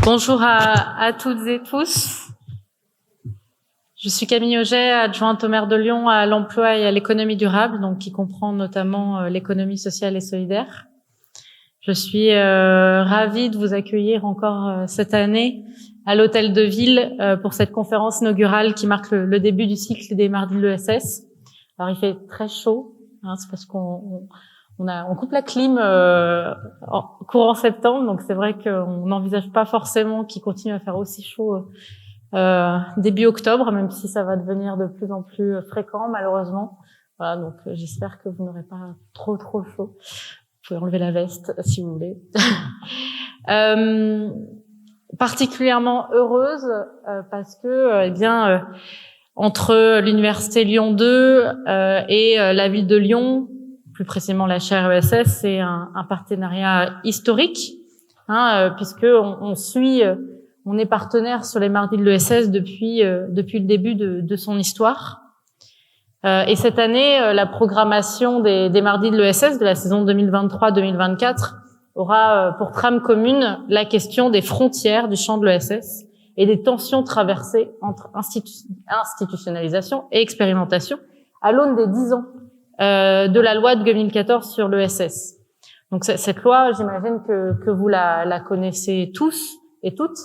Bonjour à toutes et tous. Je suis Camille Auget, adjointe au maire de Lyon à l'emploi et à l'économie durable, donc qui comprend notamment l'économie sociale et solidaire. Je suis ravie de vous accueillir encore cette année à l'Hôtel de Ville pour cette conférence inaugurale qui marque le début du cycle des mardis de l'ESS. Alors il fait très chaud, hein, c'est parce qu'on coupe la clim courant septembre, donc c'est vrai qu'on n'envisage pas forcément qu'il continue à faire aussi chaud début octobre, même si ça va devenir de plus en plus fréquent malheureusement. Voilà, donc j'espère que vous n'aurez pas trop chaud. Vous pouvez enlever la veste si vous voulez. Particulièrement heureuse parce que entre l'université Lyon 2 et la ville de Lyon, plus précisément la chaire ESS, c'est un partenariat historique, hein, puisque on est partenaire sur les mardis de l'ESS depuis le début de son histoire. Et cette année, la programmation des mardis de l'ESS de la saison 2023-2024 aura pour trame commune la question des frontières du champ de l'ESS et des tensions traversées entre institutionnalisation et expérimentation à l'aune des 10 ans de la loi de 2014 sur l'ESS. Donc cette loi, j'imagine que vous la connaissez tous et toutes.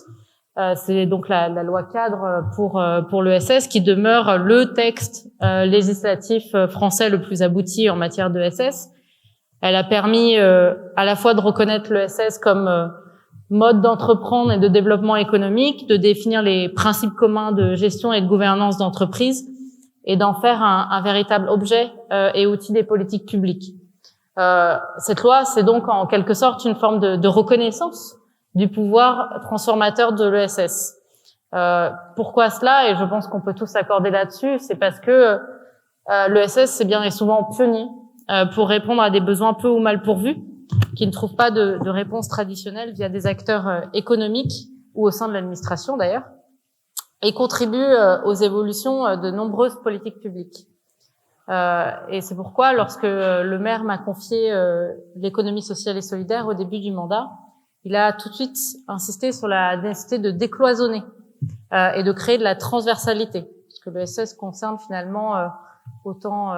C'est donc la loi cadre pour l'ESS qui demeure le texte législatif français le plus abouti en matière d'ESS. Elle a permis à la fois de reconnaître l'ESS comme mode d'entreprendre et de développement économique, de définir les principes communs de gestion et de gouvernance d'entreprise et d'en faire un véritable objet et outil des politiques publiques. Cette loi, c'est donc en quelque sorte une forme de reconnaissance du pouvoir transformateur de l'ESS. Pourquoi cela? Et je pense qu'on peut tous s'accorder là-dessus. C'est parce que l'ESS, c'est bien et souvent pionnier pour répondre à des besoins peu ou mal pourvus, qui ne trouvent pas de réponse traditionnelle via des acteurs économiques ou au sein de l'administration d'ailleurs, et contribue aux évolutions de nombreuses politiques publiques. Et c'est pourquoi, lorsque le maire m'a confié l'économie sociale et solidaire au début du mandat, il a tout de suite insisté sur la nécessité de décloisonner et de créer de la transversalité, puisque l'ESS concerne finalement autant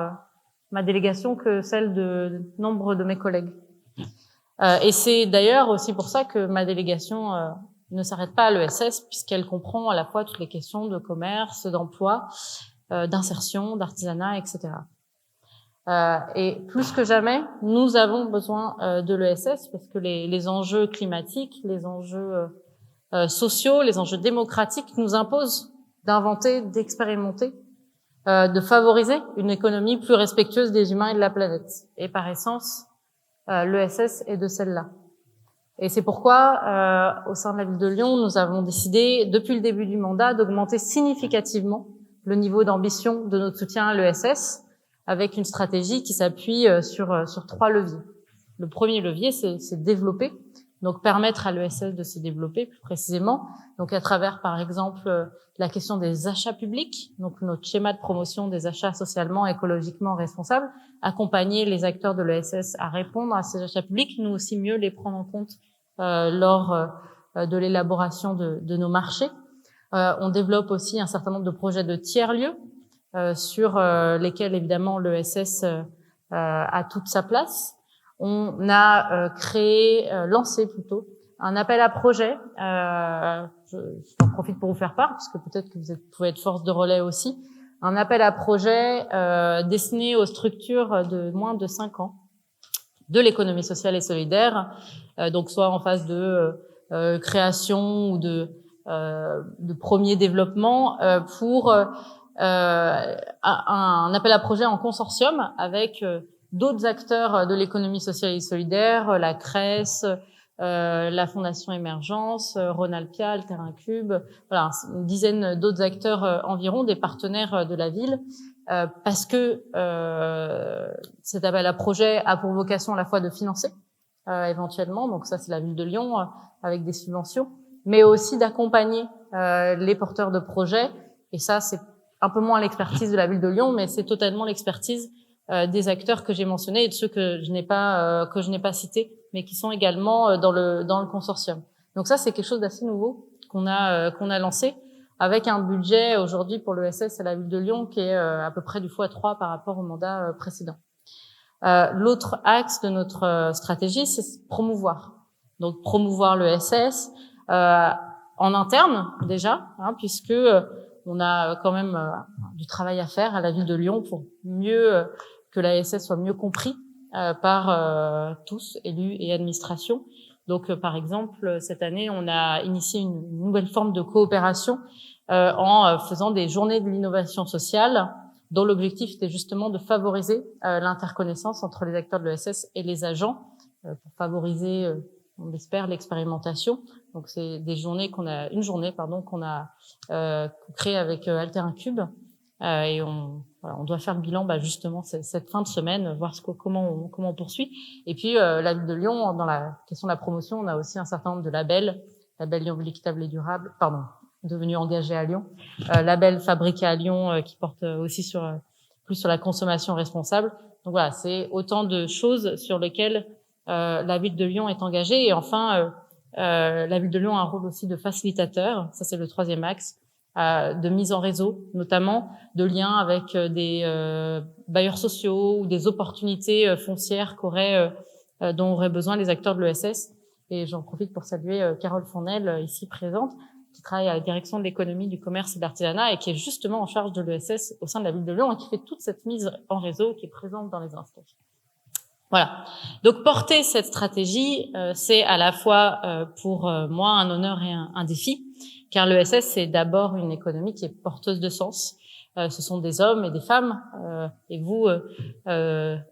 ma délégation que celle de nombre de mes collègues. Et c'est d'ailleurs aussi pour ça que ma délégation ne s'arrête pas à l'ESS, puisqu'elle comprend à la fois toutes les questions de commerce, d'emploi, d'insertion, d'artisanat, etc. Et plus que jamais, nous avons besoin de l'ESS parce que les enjeux climatiques, les enjeux sociaux, les enjeux démocratiques nous imposent d'inventer, d'expérimenter, de favoriser une économie plus respectueuse des humains et de la planète. Et par essence, l'ESS est de celle-là. Et c'est pourquoi, au sein de la ville de Lyon, nous avons décidé, depuis le début du mandat, d'augmenter significativement le niveau d'ambition de notre soutien à l'ESS, avec une stratégie qui s'appuie sur 3 leviers. Le premier levier, c'est développer, donc permettre à l'ESS de se développer plus précisément, donc à travers par exemple la question des achats publics, donc notre schéma de promotion des achats socialement, écologiquement responsables, accompagner les acteurs de l'ESS à répondre à ces achats publics, nous aussi mieux les prendre en compte lors de l'élaboration de nos marchés. On développe aussi un certain nombre de projets de tiers-lieux, sur lesquels évidemment l'ESS a toute sa place. On a lancé plutôt un appel à projet. J'en profite pour vous faire part, parce que peut-être que vous pouvez être force de relais aussi. Un appel à projet destiné aux structures de moins de 5 ans de l'économie sociale et solidaire, donc soit en phase de création ou de premier développement, pour un appel à projet en consortium avec d'autres acteurs de l'économie sociale et solidaire, la CRES, la Fondation Émergence, Ronalpia, le Terrain Cube, voilà, une dizaine d'autres acteurs environ, des partenaires de la ville, parce que cet appel à projet a pour vocation à la fois de financer éventuellement, donc ça c'est la ville de Lyon avec des subventions, mais aussi d'accompagner les porteurs de projets, et ça c'est un peu moins l'expertise de la ville de Lyon, mais c'est totalement l'expertise des acteurs que j'ai mentionnés et de ceux que je n'ai pas cités, mais qui sont également dans le consortium. Donc ça, c'est quelque chose d'assez nouveau qu'on a lancé, avec un budget aujourd'hui pour l'ESS à la ville de Lyon qui est à peu près du x3 par rapport au mandat précédent. L'autre axe de notre stratégie, c'est promouvoir. Donc promouvoir l'ESS en interne déjà, puisque on a quand même du travail à faire à la ville de Lyon pour mieux que l'ESS soit mieux compris par tous, élus et administration. Donc, par exemple, cette année, on a initié une nouvelle forme de coopération en faisant des journées de l'innovation sociale, dont l'objectif était justement de favoriser l'interconnaissance entre les acteurs de l'ESS et les agents, pour favoriser, on espère, l'expérimentation. Donc, c'est une journée qu'on a créée avec Alter Incube, et on doit faire le bilan, justement cette fin de semaine, voir comment on poursuit. Et puis la ville de Lyon, dans la question de la promotion, on a aussi un certain nombre de labels, label Lyon Ville équitable et durable, devenu engagé à Lyon, label fabriqué à Lyon qui porte aussi plus sur la consommation responsable. Donc voilà, c'est autant de choses sur lesquelles la ville de Lyon est engagée. Et enfin, la ville de Lyon a un rôle aussi de facilitateur. Ça, c'est le troisième axe. De mise en réseau, notamment de liens avec des bailleurs sociaux ou des opportunités foncières dont auraient besoin les acteurs de l'ESS. Et j'en profite pour saluer Carole Fournel, ici présente, qui travaille à la direction de l'économie, du commerce et de l'artisanat et qui est justement en charge de l'ESS au sein de la ville de Lyon et qui fait toute cette mise en réseau qui est présente dans les instances. Voilà. Donc porter cette stratégie, c'est à la fois pour moi un honneur et un défi, car l'ESS, c'est d'abord une économie qui est porteuse de sens. Ce sont des hommes et des femmes, et vous,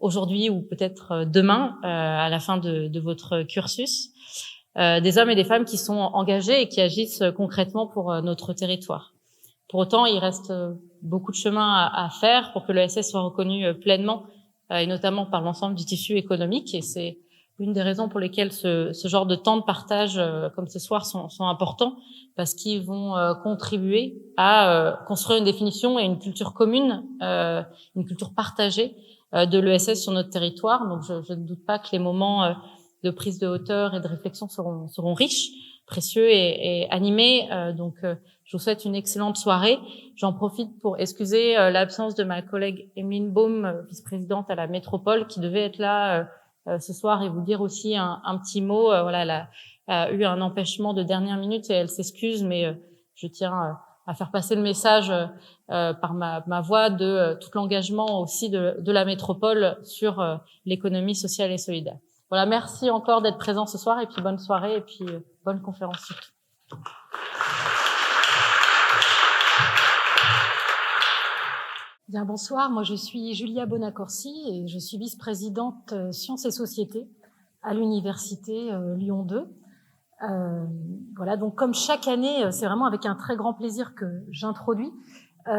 aujourd'hui ou peut-être demain, à la fin de votre cursus, des hommes et des femmes qui sont engagés et qui agissent concrètement pour notre territoire. Pour autant, il reste beaucoup de chemin à faire pour que l'ESS soit reconnu pleinement, et notamment par l'ensemble du tissu économique. Et c'est une des raisons pour lesquelles ce genre de temps de partage comme ce soir sont importants, parce qu'ils vont contribuer à construire une définition et une culture commune, une culture partagée de l'ESS sur notre territoire. Donc je ne doute pas que les moments de prise de hauteur et de réflexion seront riches, précieux et animés. Donc je vous souhaite une excellente soirée. J'en profite pour excuser l'absence de ma collègue Emeline Baum, vice-présidente à la métropole, qui devait être là ce soir et vous dire aussi un petit mot. Voilà, elle a eu un empêchement de dernière minute et elle s'excuse, mais je tiens à faire passer le message par ma voix de tout l'engagement aussi de la métropole sur l'économie sociale et solidaire. Voilà, merci encore d'être présent ce soir et puis bonne soirée et puis bonne conférence surtout. Bien, bonsoir, moi je suis Julia Bonaccorsi et je suis vice-présidente Sciences et Sociétés à l'Université Lyon 2. Voilà, donc comme chaque année, c'est vraiment avec un très grand plaisir que j'introduis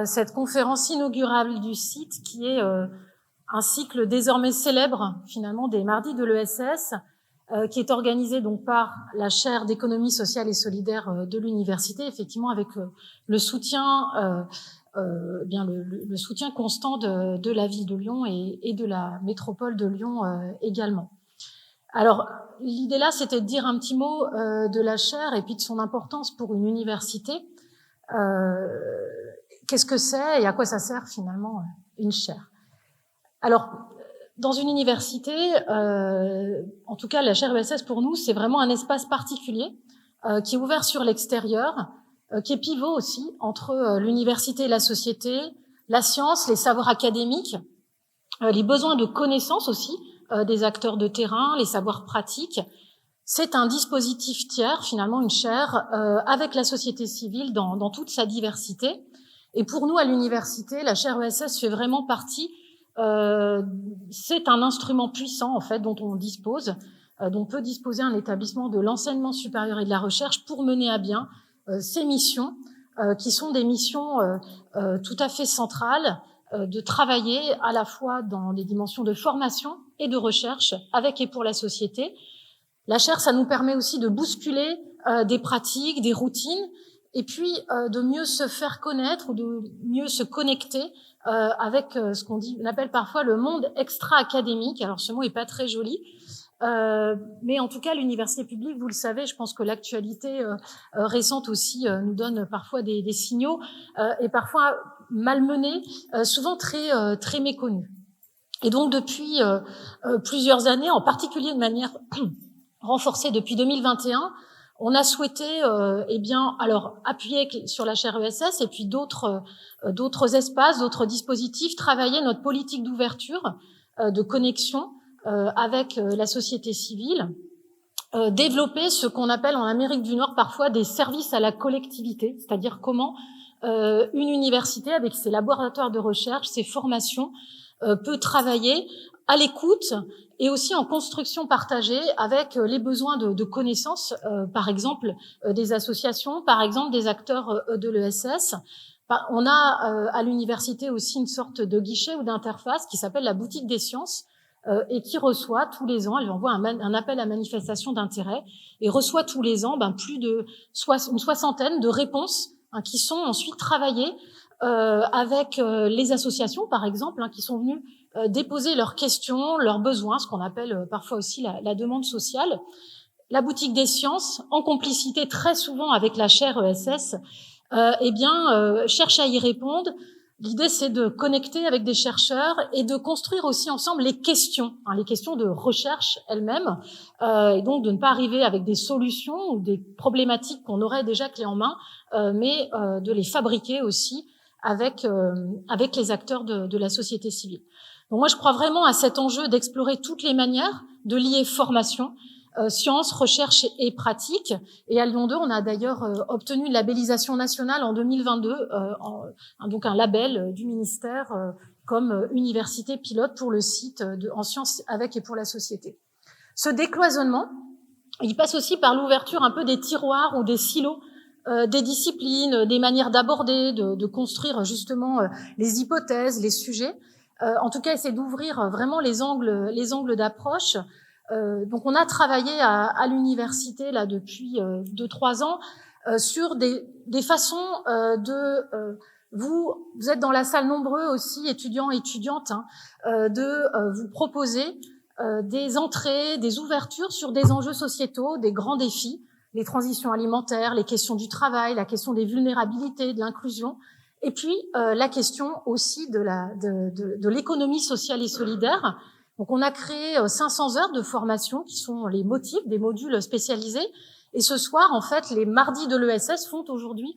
cette conférence inaugurale du site qui est un cycle désormais célèbre finalement des mardis de l'ESS qui est organisé donc par la chaire d'économie sociale et solidaire de l'université, effectivement avec le soutien le soutien constant de la ville de Lyon et de la métropole de Lyon également. Alors, l'idée là, c'était de dire un petit mot de la chaire et puis de son importance pour une université. Qu'est-ce que c'est et à quoi ça sert finalement une chaire? Alors, dans une université, en tout cas la chaire ESS pour nous, c'est vraiment un espace particulier qui est ouvert sur l'extérieur, qui est pivot aussi entre l'université et la société, la science, les savoirs académiques, les besoins de connaissances aussi des acteurs de terrain, les savoirs pratiques. C'est un dispositif tiers, finalement une chaire, avec la société civile dans toute sa diversité. Et pour nous, à l'université, la chaire ESS fait vraiment partie. C'est un instrument puissant, en fait, dont on dispose, dont peut disposer un établissement de l'enseignement supérieur et de la recherche pour mener à bien ces missions, qui sont des missions tout à fait centrales, de travailler à la fois dans des dimensions de formation et de recherche avec et pour la société. La chaire, ça nous permet aussi de bousculer des pratiques, des routines, et puis de mieux se faire connaître ou de mieux se connecter avec ce on appelle parfois le monde extra-académique. Alors ce mot est pas très joli, mais en tout cas l'université publique, vous le savez, je pense que l'actualité récente aussi nous donne parfois des signaux et parfois malmenés, souvent très méconnus. Et donc depuis plusieurs années, en particulier de manière renforcée depuis 2021, on a souhaité, appuyer sur la chaire ESS et puis d'autres espaces, d'autres dispositifs, travailler notre politique d'ouverture, de connexion avec la société civile, développer ce qu'on appelle en Amérique du Nord parfois des services à la collectivité, c'est-à-dire comment une université avec ses laboratoires de recherche, ses formations, peut travailler à l'écoute et aussi en construction partagée avec les besoins de connaissances, par exemple des associations, par exemple des acteurs de l'ESS. On a à l'université aussi une sorte de guichet ou d'interface qui s'appelle la boutique des sciences et qui reçoit tous les ans, elle envoie un appel à manifestation d'intérêt et reçoit tous les ans plus de une soixantaine de réponses qui sont ensuite travaillées avec les associations, par exemple, qui sont venues déposer leurs questions, leurs besoins, ce qu'on appelle parfois aussi la demande sociale. La boutique des sciences, en complicité très souvent avec la chaire ESS, cherche à y répondre. L'idée, c'est de connecter avec des chercheurs et de construire aussi ensemble les questions de recherche elles-mêmes, et donc de ne pas arriver avec des solutions ou des problématiques qu'on aurait déjà clés en main, mais de les fabriquer aussi avec les acteurs de la société civile. Donc moi, je crois vraiment à cet enjeu d'explorer toutes les manières de lier formation, sciences, recherche et pratique. Et à Lyon 2, on a d'ailleurs obtenu une labellisation nationale en 2022, donc un label du ministère comme université pilote pour le site en sciences avec et pour la société. Ce décloisonnement, il passe aussi par l'ouverture un peu des tiroirs ou des silos des disciplines, des manières d'aborder, de construire justement les hypothèses, les sujets. En tout cas, c'est d'ouvrir vraiment les angles d'approche. Donc, on a travaillé à l'université là depuis 2-3 ans sur des façons vous êtes dans la salle nombreux aussi, étudiants et étudiantes, de vous proposer des entrées, des ouvertures sur des enjeux sociétaux, des grands défis, les transitions alimentaires, les questions du travail, la question des vulnérabilités, de l'inclusion, et puis la question aussi de l'économie sociale et solidaire. Donc on a créé 500 heures de formation qui sont les motifs des modules spécialisés. Et ce soir, en fait, les mardis de l'ESS font aujourd'hui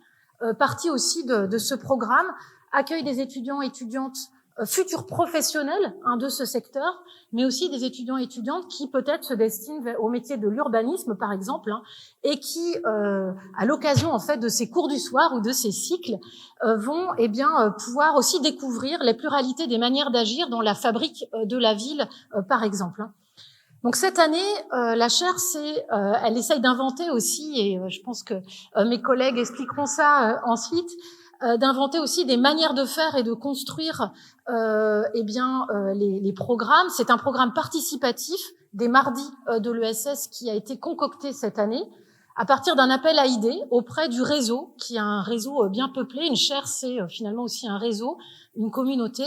partie aussi de ce programme, accueil des étudiants et étudiantes futurs professionnels de ce secteur, mais aussi des étudiants et étudiantes qui peut-être se destinent au métier de l'urbanisme, par exemple, et qui, à l'occasion en fait de ces cours du soir ou de ces cycles, vont pouvoir aussi découvrir les pluralités des manières d'agir dans la fabrique de la ville, par exemple. Donc cette année, la chaire, elle essaye d'inventer aussi, et je pense que mes collègues expliqueront ça ensuite, d'inventer aussi des manières de faire et de construire les programmes. C'est un programme participatif des mardis de l'ESS qui a été concocté cette année à partir d'un appel à idées auprès du réseau, qui est un réseau bien peuplé. Une chaire, c'est finalement aussi un réseau, une communauté.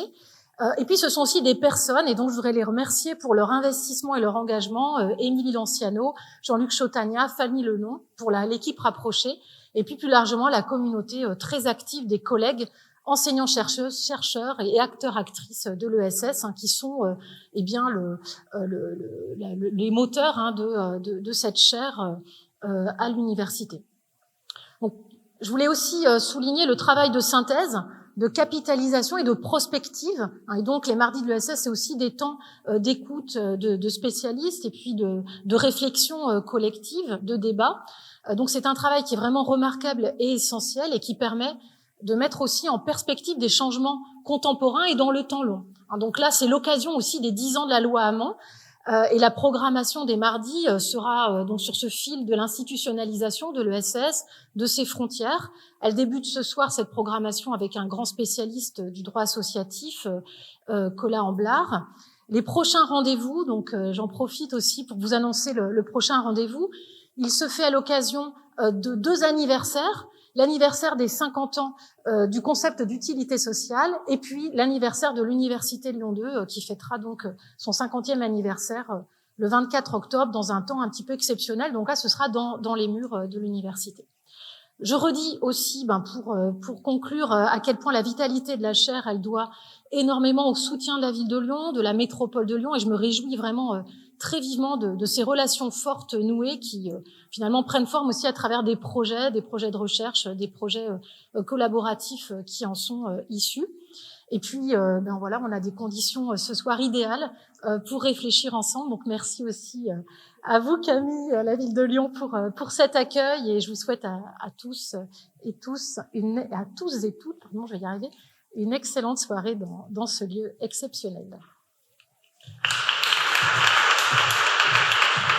Et puis ce sont aussi des personnes, et donc je voudrais les remercier pour leur investissement et leur engagement, Émilie Lanciano, Jean-Luc Chautagna, Fanny Lenon, pour l'équipe rapprochée, et puis plus largement la communauté très active des collègues enseignants, chercheurs et acteurs-actrices de l'ESS, qui sont les moteurs de cette chaire à l'université. Donc, je voulais aussi souligner le travail de synthèse, de capitalisation et de prospective. Et donc, les mardis de l'ESS, c'est aussi des temps d'écoute de spécialistes et puis de réflexion collective, de débat. Donc, c'est un travail qui est vraiment remarquable et essentiel et qui permet de mettre aussi en perspective des changements contemporains et dans le temps long. Donc là, c'est l'occasion aussi des 10 ans de la loi Hamon. Et la programmation des mardis sera donc sur ce fil de l'institutionnalisation de l'ESS, de ses frontières. Elle débute ce soir, cette programmation, avec un grand spécialiste du droit associatif, Colin Amblard. Les prochains rendez-vous, donc j'en profite aussi pour vous annoncer le prochain rendez-vous. Il se fait à l'occasion de 2 anniversaires. l'anniversaire des 50 ans du concept d'utilité sociale, et puis l'anniversaire de l'Université Lyon 2, qui fêtera donc son 50e anniversaire le 24 octobre, dans un temps un petit peu exceptionnel. Donc là, ce sera dans les murs de l'université. Je redis aussi, pour conclure, à quel point la vitalité de la chaire, elle doit énormément au soutien de la ville de Lyon, de la métropole de Lyon, et je me réjouis vraiment très vivement de ces relations fortes nouées qui finalement prennent forme aussi à travers des projets de recherche, des projets collaboratifs qui en sont issus. Et puis, voilà, on a des conditions ce soir idéales pour réfléchir ensemble. Donc, merci aussi à vous, Camille, à la ville de Lyon, pour cet accueil. Et je vous souhaite à tous et toutes, pardon, je vais y arriver, une excellente soirée dans ce lieu exceptionnel.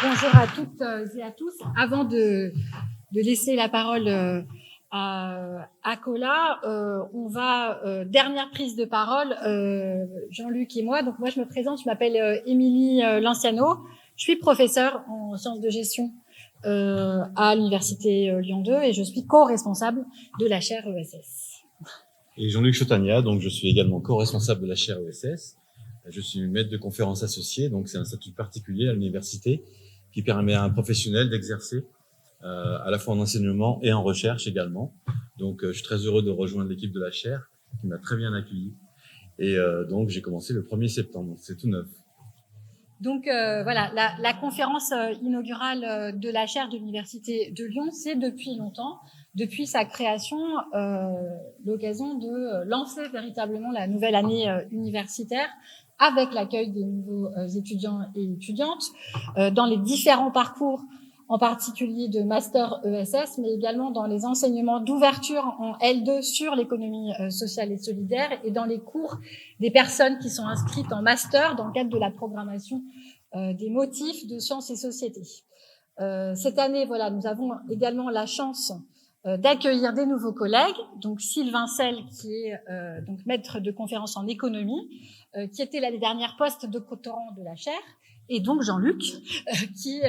Bonjour à toutes et à tous. Avant de laisser la parole à Cola, on va dernière prise de parole, Jean-Luc et moi. Donc moi je me présente, je m'appelle Émilie Lanciano, je suis professeure en sciences de gestion à l'université Lyon 2 et je suis co-responsable de la chaire ESS. Et Jean-Luc Chotagna, donc je suis également co-responsable de la chaire ESS. Je suis maître de conférences associé, donc c'est un statut particulier à l'université qui permet à un professionnel d'exercer à la fois en enseignement et en recherche également. Donc je suis très heureux de rejoindre l'équipe de la chaire qui m'a très bien accueilli. Et donc j'ai commencé le 1er septembre, c'est tout neuf. Donc voilà, la conférence inaugurale de la chaire de l'université de Lyon, c'est depuis longtemps, depuis sa création, l'occasion de lancer véritablement la nouvelle année universitaire avec l'accueil des nouveaux étudiants et étudiantes dans les différents parcours, en particulier de master ESS, mais également dans les enseignements d'ouverture en L2 sur l'économie sociale et solidaire et dans les cours des personnes qui sont inscrites en master dans le cadre de la programmation des motifs de sciences et société. Cette année, voilà, nous avons également la chance d'accueillir des nouveaux collègues, donc Sylvain Selle, qui est donc maître de conférence en économie, qui était l'année dernière post-doctorant de la chaire, et donc Jean-Luc, qui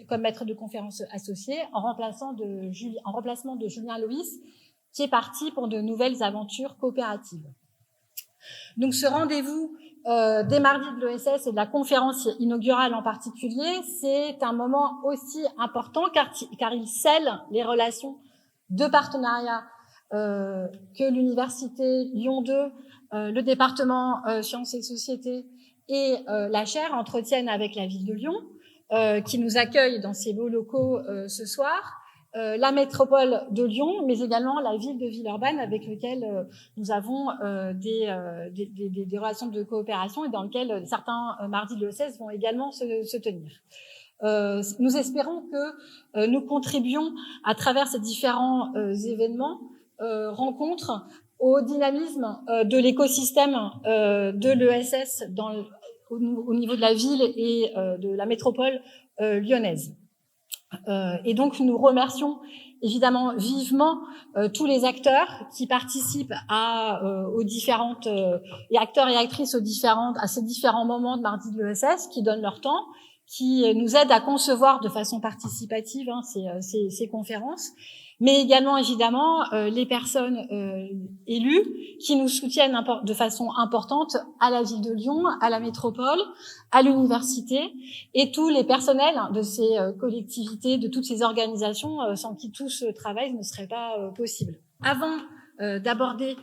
comme maître de conférence associé, en remplacement de Julien Loïs, qui est parti pour de nouvelles aventures coopératives. Donc ce rendez-vous des mardis de l'ESS et de la conférence inaugurale en particulier, c'est un moment aussi important car il scelle les relations de partenariat que l'université Lyon 2, le département Sciences et Sociétés et la chaire entretiennent avec la ville de Lyon, qui nous accueille dans ses beaux locaux ce soir, la métropole de Lyon, mais également la ville de Villeurbanne, avec lequel nous avons des relations de coopération et dans lequel certains mardis de l'ESS vont également se tenir. Nous espérons que nous contribuons à travers ces différents événements, rencontres, au dynamisme de l'écosystème de l'ESS au niveau de la ville et de la métropole lyonnaise. Et donc nous remercions évidemment vivement tous les acteurs qui participent aux différentes et acteurs et actrices à ces différents moments de mardi de l'ESS, qui donnent leur temps, qui nous aident à concevoir de façon participative ces conférences, mais également évidemment les personnes élues qui nous soutiennent de façon importante à la ville de Lyon, à la métropole, à l'université, et tous les personnels de ces collectivités, de toutes ces organisations sans qui tout ce travail ne serait pas possible. Avant d'aborder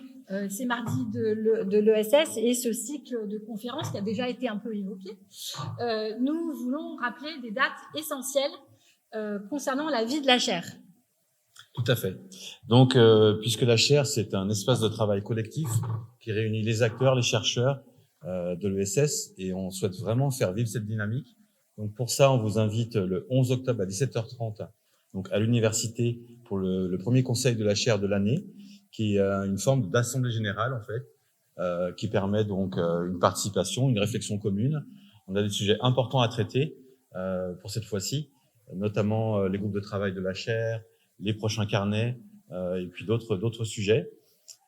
ces mardis de l'ESS et ce cycle de conférences qui a déjà été un peu évoqué, nous voulons rappeler des dates essentielles concernant la vie de la chaire. Tout à fait. Donc, puisque la chaire, c'est un espace de travail collectif qui réunit les acteurs, les chercheurs de l'ESS, et on souhaite vraiment faire vivre cette dynamique. Donc, pour ça, on vous invite le 11 octobre à 17h30 donc à l'université pour le premier conseil de la chaire de l'année, qui est une forme d'assemblée générale, en fait, qui permet donc une participation, une réflexion commune. On a des sujets importants à traiter pour cette fois-ci, notamment les groupes de travail de la chaire, les prochains carnets et puis d'autres sujets.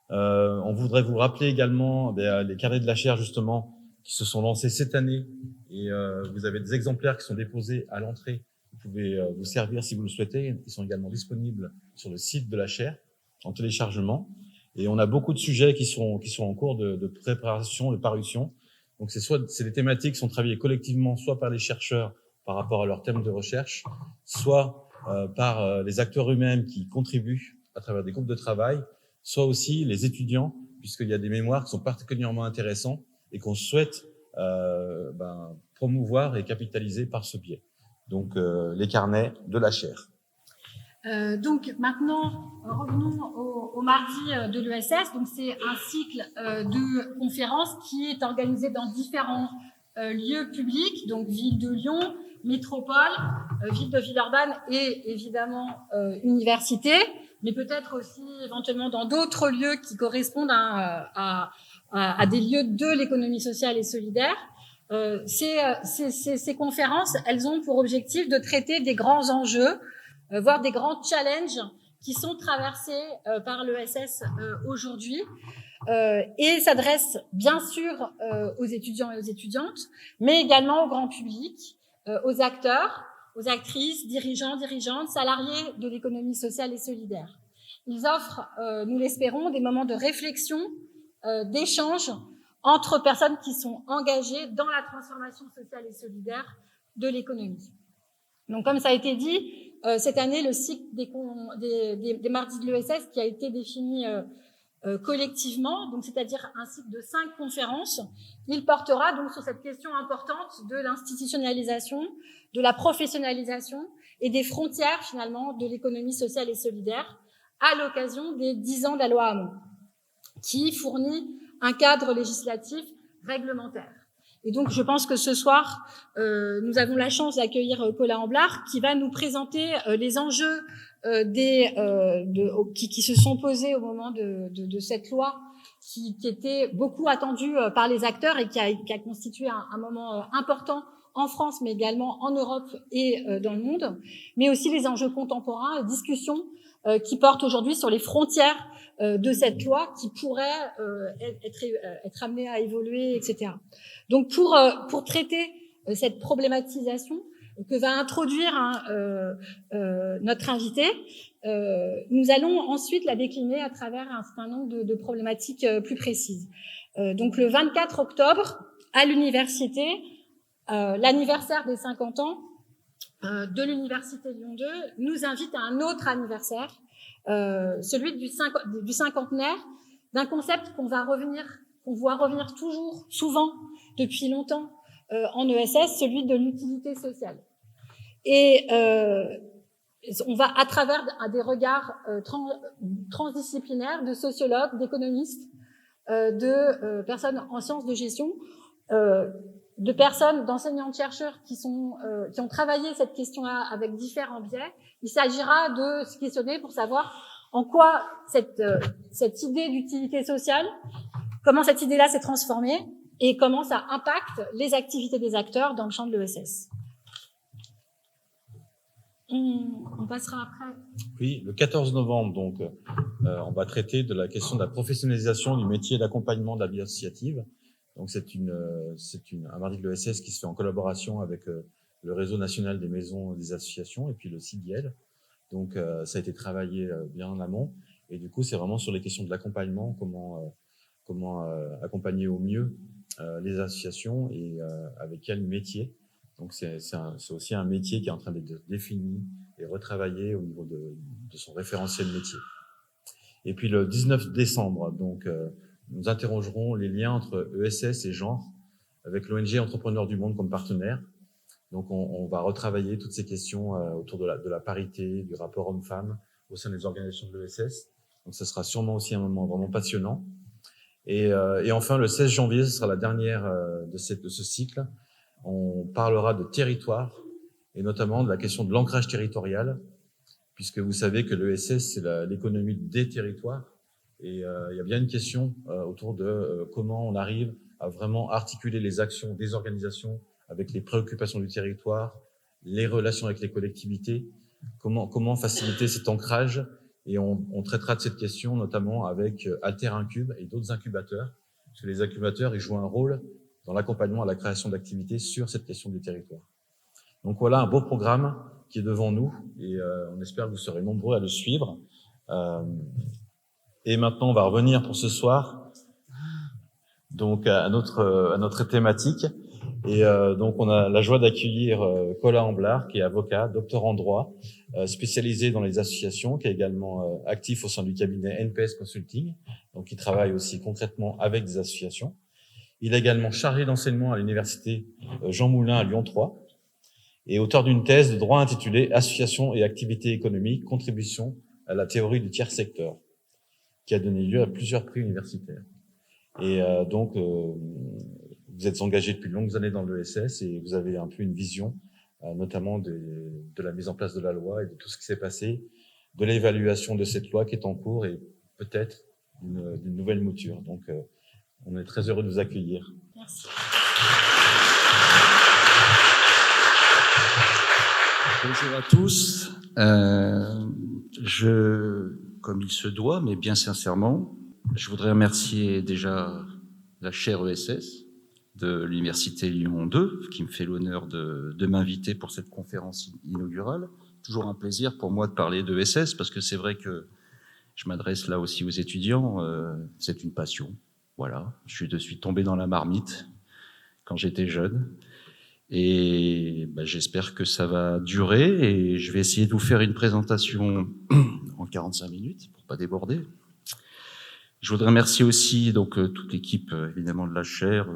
On voudrait vous rappeler également les carnets de la chaire justement qui se sont lancés cette année et vous avez des exemplaires qui sont déposés à l'entrée Vous pouvez vous servir si vous le souhaitez. Ils sont également disponibles sur le site de la chaire en téléchargement. Et on a beaucoup de sujets qui sont en cours de préparation, de parution. Donc c'est des thématiques qui sont travaillées collectivement, soit par les chercheurs par rapport à leur thème de recherche, soit par les acteurs eux-mêmes qui contribuent à travers des groupes de travail, soit aussi les étudiants, puisqu'il y a des mémoires qui sont particulièrement intéressants et qu'on souhaite promouvoir et capitaliser par ce biais. Donc les carnets de la chaire. Donc maintenant, revenons au mardi de l'ESS. Donc c'est un cycle de conférences qui est organisé dans différents lieux publics, donc ville de Lyon, métropole, ville de Villeurbanne et évidemment université, mais peut-être aussi éventuellement dans d'autres lieux qui correspondent à des lieux de l'économie sociale et solidaire. Ces conférences, elles ont pour objectif de traiter des grands enjeux, voire des grands challenges qui sont traversés par l'ESS aujourd'hui et s'adressent bien sûr aux étudiants et aux étudiantes, mais également au grand public, aux acteurs, aux actrices, dirigeants, dirigeantes, salariés de l'économie sociale et solidaire. Ils offrent, nous l'espérons, des moments de réflexion, d'échange entre personnes qui sont engagées dans la transformation sociale et solidaire de l'économie. Donc, comme ça a été dit, cette année, le cycle des mardis de l'ESS qui a été défini collectivement, donc c'est-à-dire un cycle de 5 conférences, il portera donc sur cette question importante de l'institutionnalisation, de la professionnalisation et des frontières finalement de l'économie sociale et solidaire à l'occasion des 10 ans de la loi Hamon, qui fournit un cadre législatif réglementaire. Et donc, je pense que ce soir, nous avons la chance d'accueillir Colin Amblard, qui va nous présenter les enjeux qui se sont posés au moment de cette loi, qui était beaucoup attendue par les acteurs et qui a constitué un moment important en France, mais également en Europe et dans le monde, mais aussi les enjeux contemporains, discussions qui portent aujourd'hui sur les frontières de cette loi qui pourrait être amenée à évoluer, etc. Donc pour traiter cette problématisation que va introduire notre invité, nous allons ensuite la décliner à travers un certain nombre de problématiques plus précises. Donc le 24 octobre, à l'université, l'anniversaire des 50 ans de l'université Lyon 2 nous invite à un autre anniversaire, celui du cinquantenaire d'un concept qu'on voit revenir toujours, souvent, depuis longtemps en ESS, celui de l'utilité sociale. Et on va, à travers des regards transdisciplinaires, de sociologues, d'économistes, de personnes en sciences de gestion, de personnes, d'enseignants-chercheurs qui ont travaillé cette question-là avec différents biais. Il s'agira de se questionner pour savoir en quoi cette idée d'utilité sociale, comment cette idée-là s'est transformée et comment ça impacte les activités des acteurs dans le champ de l'ESS. On passera après. Oui, le 14 novembre, donc, on va traiter de la question de la professionnalisation du métier d'accompagnement de la vie associative. Donc, c'est un mardi de l'ESS qui se fait en collaboration avec le réseau national des maisons des associations et puis le CIDIEL. Donc, ça a été travaillé bien en amont. Et du coup, c'est vraiment sur les questions de l'accompagnement, comment accompagner au mieux les associations et avec quel métier. Donc, c'est aussi un métier qui est en train d'être défini et retravaillé au niveau de son référentiel métier. Et puis, le 19 décembre, donc, nous interrogerons les liens entre ESS et genre avec l'ONG Entrepreneurs du Monde comme partenaire. Donc, on va retravailler toutes ces questions autour de la parité, du rapport homme-femme au sein des organisations de l'ESS. Donc, ce sera sûrement aussi un moment vraiment passionnant. Et enfin, le 16 janvier, ce sera la dernière de ce cycle. On parlera de territoire et notamment de la question de l'ancrage territorial, puisque vous savez que l'ESS, c'est l'économie des territoires. Et il y a bien une question autour de comment on arrive à vraiment articuler les actions des organisations avec les préoccupations du territoire, les relations avec les collectivités, comment faciliter cet ancrage. Et on traitera de cette question notamment avec Alter Incube et d'autres incubateurs, parce que les incubateurs, ils jouent un rôle dans l'accompagnement à la création d'activités sur cette question du territoire. Donc voilà un beau programme qui est devant nous et on espère que vous serez nombreux à le suivre. Et maintenant, on va revenir pour ce soir donc à notre thématique. Et donc, on a la joie d'accueillir Colin Amblard, qui est avocat, docteur en droit, spécialisé dans les associations, qui est également actif au sein du cabinet NPS Consulting, donc il travaille aussi concrètement avec des associations. Il est également chargé d'enseignement à l'université Jean Moulin à Lyon 3 et auteur d'une thèse de droit intitulée « Associations et activités économiques, contribution à la théorie du tiers secteur », qui a donné lieu à plusieurs prix universitaires. Et donc, vous êtes engagé depuis de longues années dans l'ESS et vous avez un peu une vision, notamment de la mise en place de la loi et de tout ce qui s'est passé, de l'évaluation de cette loi qui est en cours et peut-être d'une nouvelle mouture. Donc, on est très heureux de vous accueillir. Merci. Bonjour à tous. Comme il se doit, mais bien sincèrement, je voudrais remercier déjà la chaire ESS de l'Université Lyon 2, qui me fait l'honneur de m'inviter pour cette conférence inaugurale. Toujours un plaisir pour moi de parler d'ESS, parce que c'est vrai que je m'adresse là aussi aux étudiants. C'est une passion. Voilà, je suis tombé dans la marmite quand j'étais jeune. Et j'espère que ça va durer et je vais essayer de vous faire une présentation en 45 minutes pour pas déborder. Je voudrais remercier aussi donc toute l'équipe évidemment de la chaire,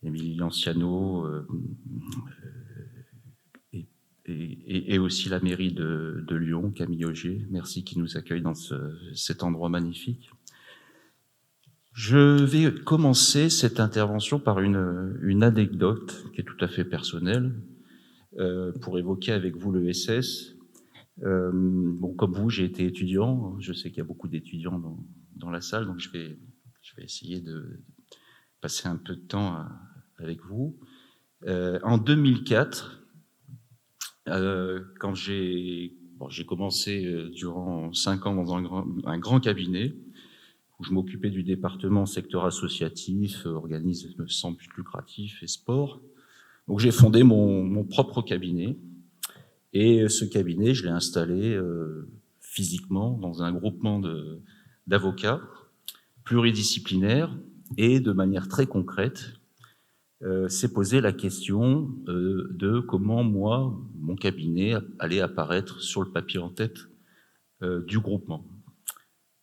Émilie Lanciano et aussi la mairie de Lyon, Camille Augier. Merci qui nous accueille dans cet endroit magnifique. Je vais commencer cette intervention par une anecdote qui est tout à fait personnelle pour évoquer avec vous l'ESS. Comme vous, j'ai été étudiant. Je sais qu'il y a beaucoup d'étudiants dans la salle, donc je vais essayer de passer un peu de temps avec vous. En 2004, quand j'ai commencé durant 5 ans dans un grand cabinet, où je m'occupais du département secteur associatif, organisme sans but lucratif et sport. Donc j'ai fondé mon propre cabinet et ce cabinet, je l'ai installé physiquement dans un groupement d'avocats pluridisciplinaires et de manière très concrète, s'est posé la question de comment moi, mon cabinet allait apparaître sur le papier en tête du groupement.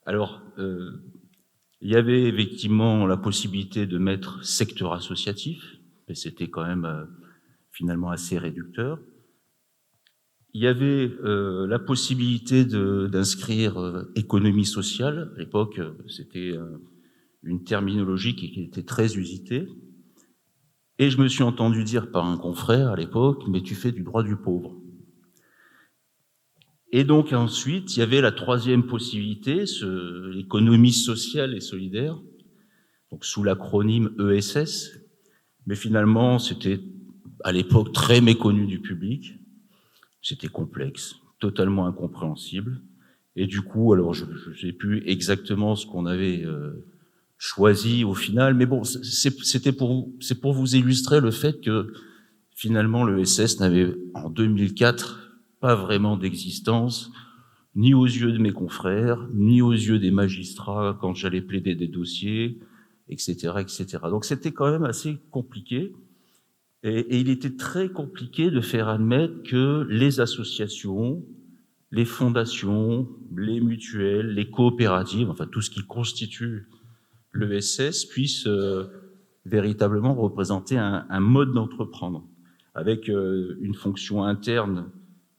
Alors, il y avait effectivement la possibilité de mettre secteur associatif, mais c'était quand même finalement assez réducteur. Il y avait la possibilité d'inscrire économie sociale. À l'époque, c'était une terminologie qui était très usitée. Et je me suis entendu dire par un confrère à l'époque, mais tu fais du droit du pauvre. Et donc ensuite, il y avait la troisième possibilité, l'économie sociale et solidaire, donc sous l'acronyme ESS, mais finalement c'était à l'époque très méconnu du public, c'était complexe, totalement incompréhensible, et du coup, alors je ne sais plus exactement ce qu'on avait choisi au final, mais bon, c'est pour vous illustrer le fait que finalement l'ESS n'avait en 2004 pas vraiment d'existence, ni aux yeux de mes confrères, ni aux yeux des magistrats quand j'allais plaider des dossiers, etc., etc. Donc c'était quand même assez compliqué, et il était très compliqué de faire admettre que les associations, les fondations, les mutuelles, les coopératives, enfin tout ce qui constitue l'ESS puisse véritablement représenter un mode d'entreprendre, avec une fonction interne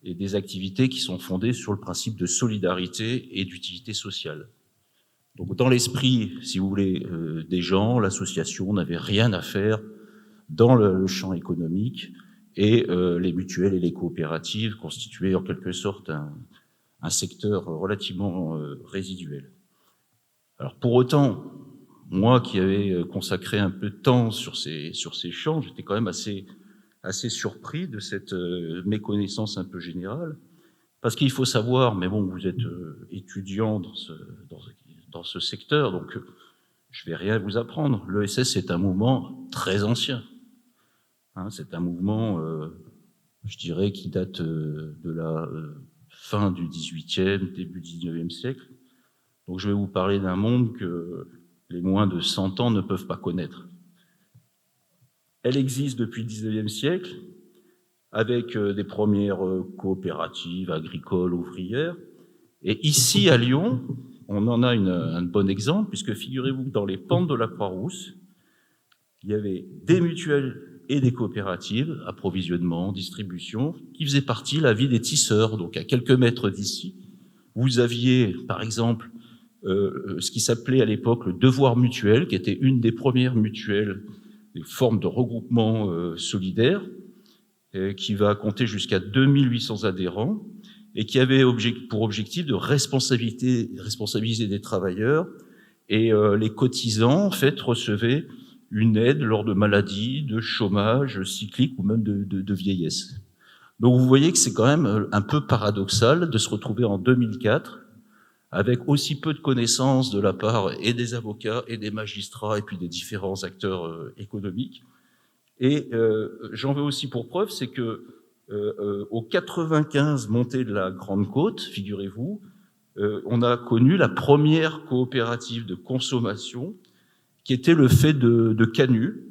et des activités qui sont fondées sur le principe de solidarité et d'utilité sociale. Donc, dans l'esprit, si vous voulez, des gens, l'association n'avait rien à faire dans le champ économique et les mutuelles et les coopératives constituaient en quelque sorte un secteur relativement résiduel. Alors, pour autant, moi qui avais consacré un peu de temps sur ces champs, j'étais quand même assez surpris de cette méconnaissance un peu générale, parce qu'il faut savoir, mais bon, vous êtes étudiant dans ce secteur, donc je vais rien vous apprendre. L'ESS est un mouvement très ancien. C'est un mouvement je dirais, qui date de la fin du XVIIIe, début du XIXe siècle. Donc je vais vous parler d'un monde que les moins de 100 ans ne peuvent pas connaître. Elle existe depuis le XIXe siècle, avec des premières coopératives agricoles, ouvrières. Et ici, à Lyon, on en a un bon exemple, puisque figurez-vous que dans les pentes de la Croix-Rousse, il y avait des mutuelles et des coopératives, approvisionnement, distribution, qui faisaient partie de la vie des tisseurs. Donc à quelques mètres d'ici, vous aviez, par exemple, ce qui s'appelait à l'époque le devoir mutuel, qui était une des premières mutuelles, des formes de regroupement solidaire, qui va compter jusqu'à 2800 adhérents, et qui avait pour objectif de responsabiliser des travailleurs, et les cotisants, en fait, recevaient une aide lors de maladies, de chômage cyclique ou même de vieillesse. Donc vous voyez que c'est quand même un peu paradoxal de se retrouver en 2004 avec aussi peu de connaissances de la part et des avocats et des magistrats et puis des différents acteurs économiques. Et j'en veux aussi pour preuve, c'est que au 95 montée de la Grande Côte, figurez-vous, on a connu la première coopérative de consommation qui était le fait de canuts,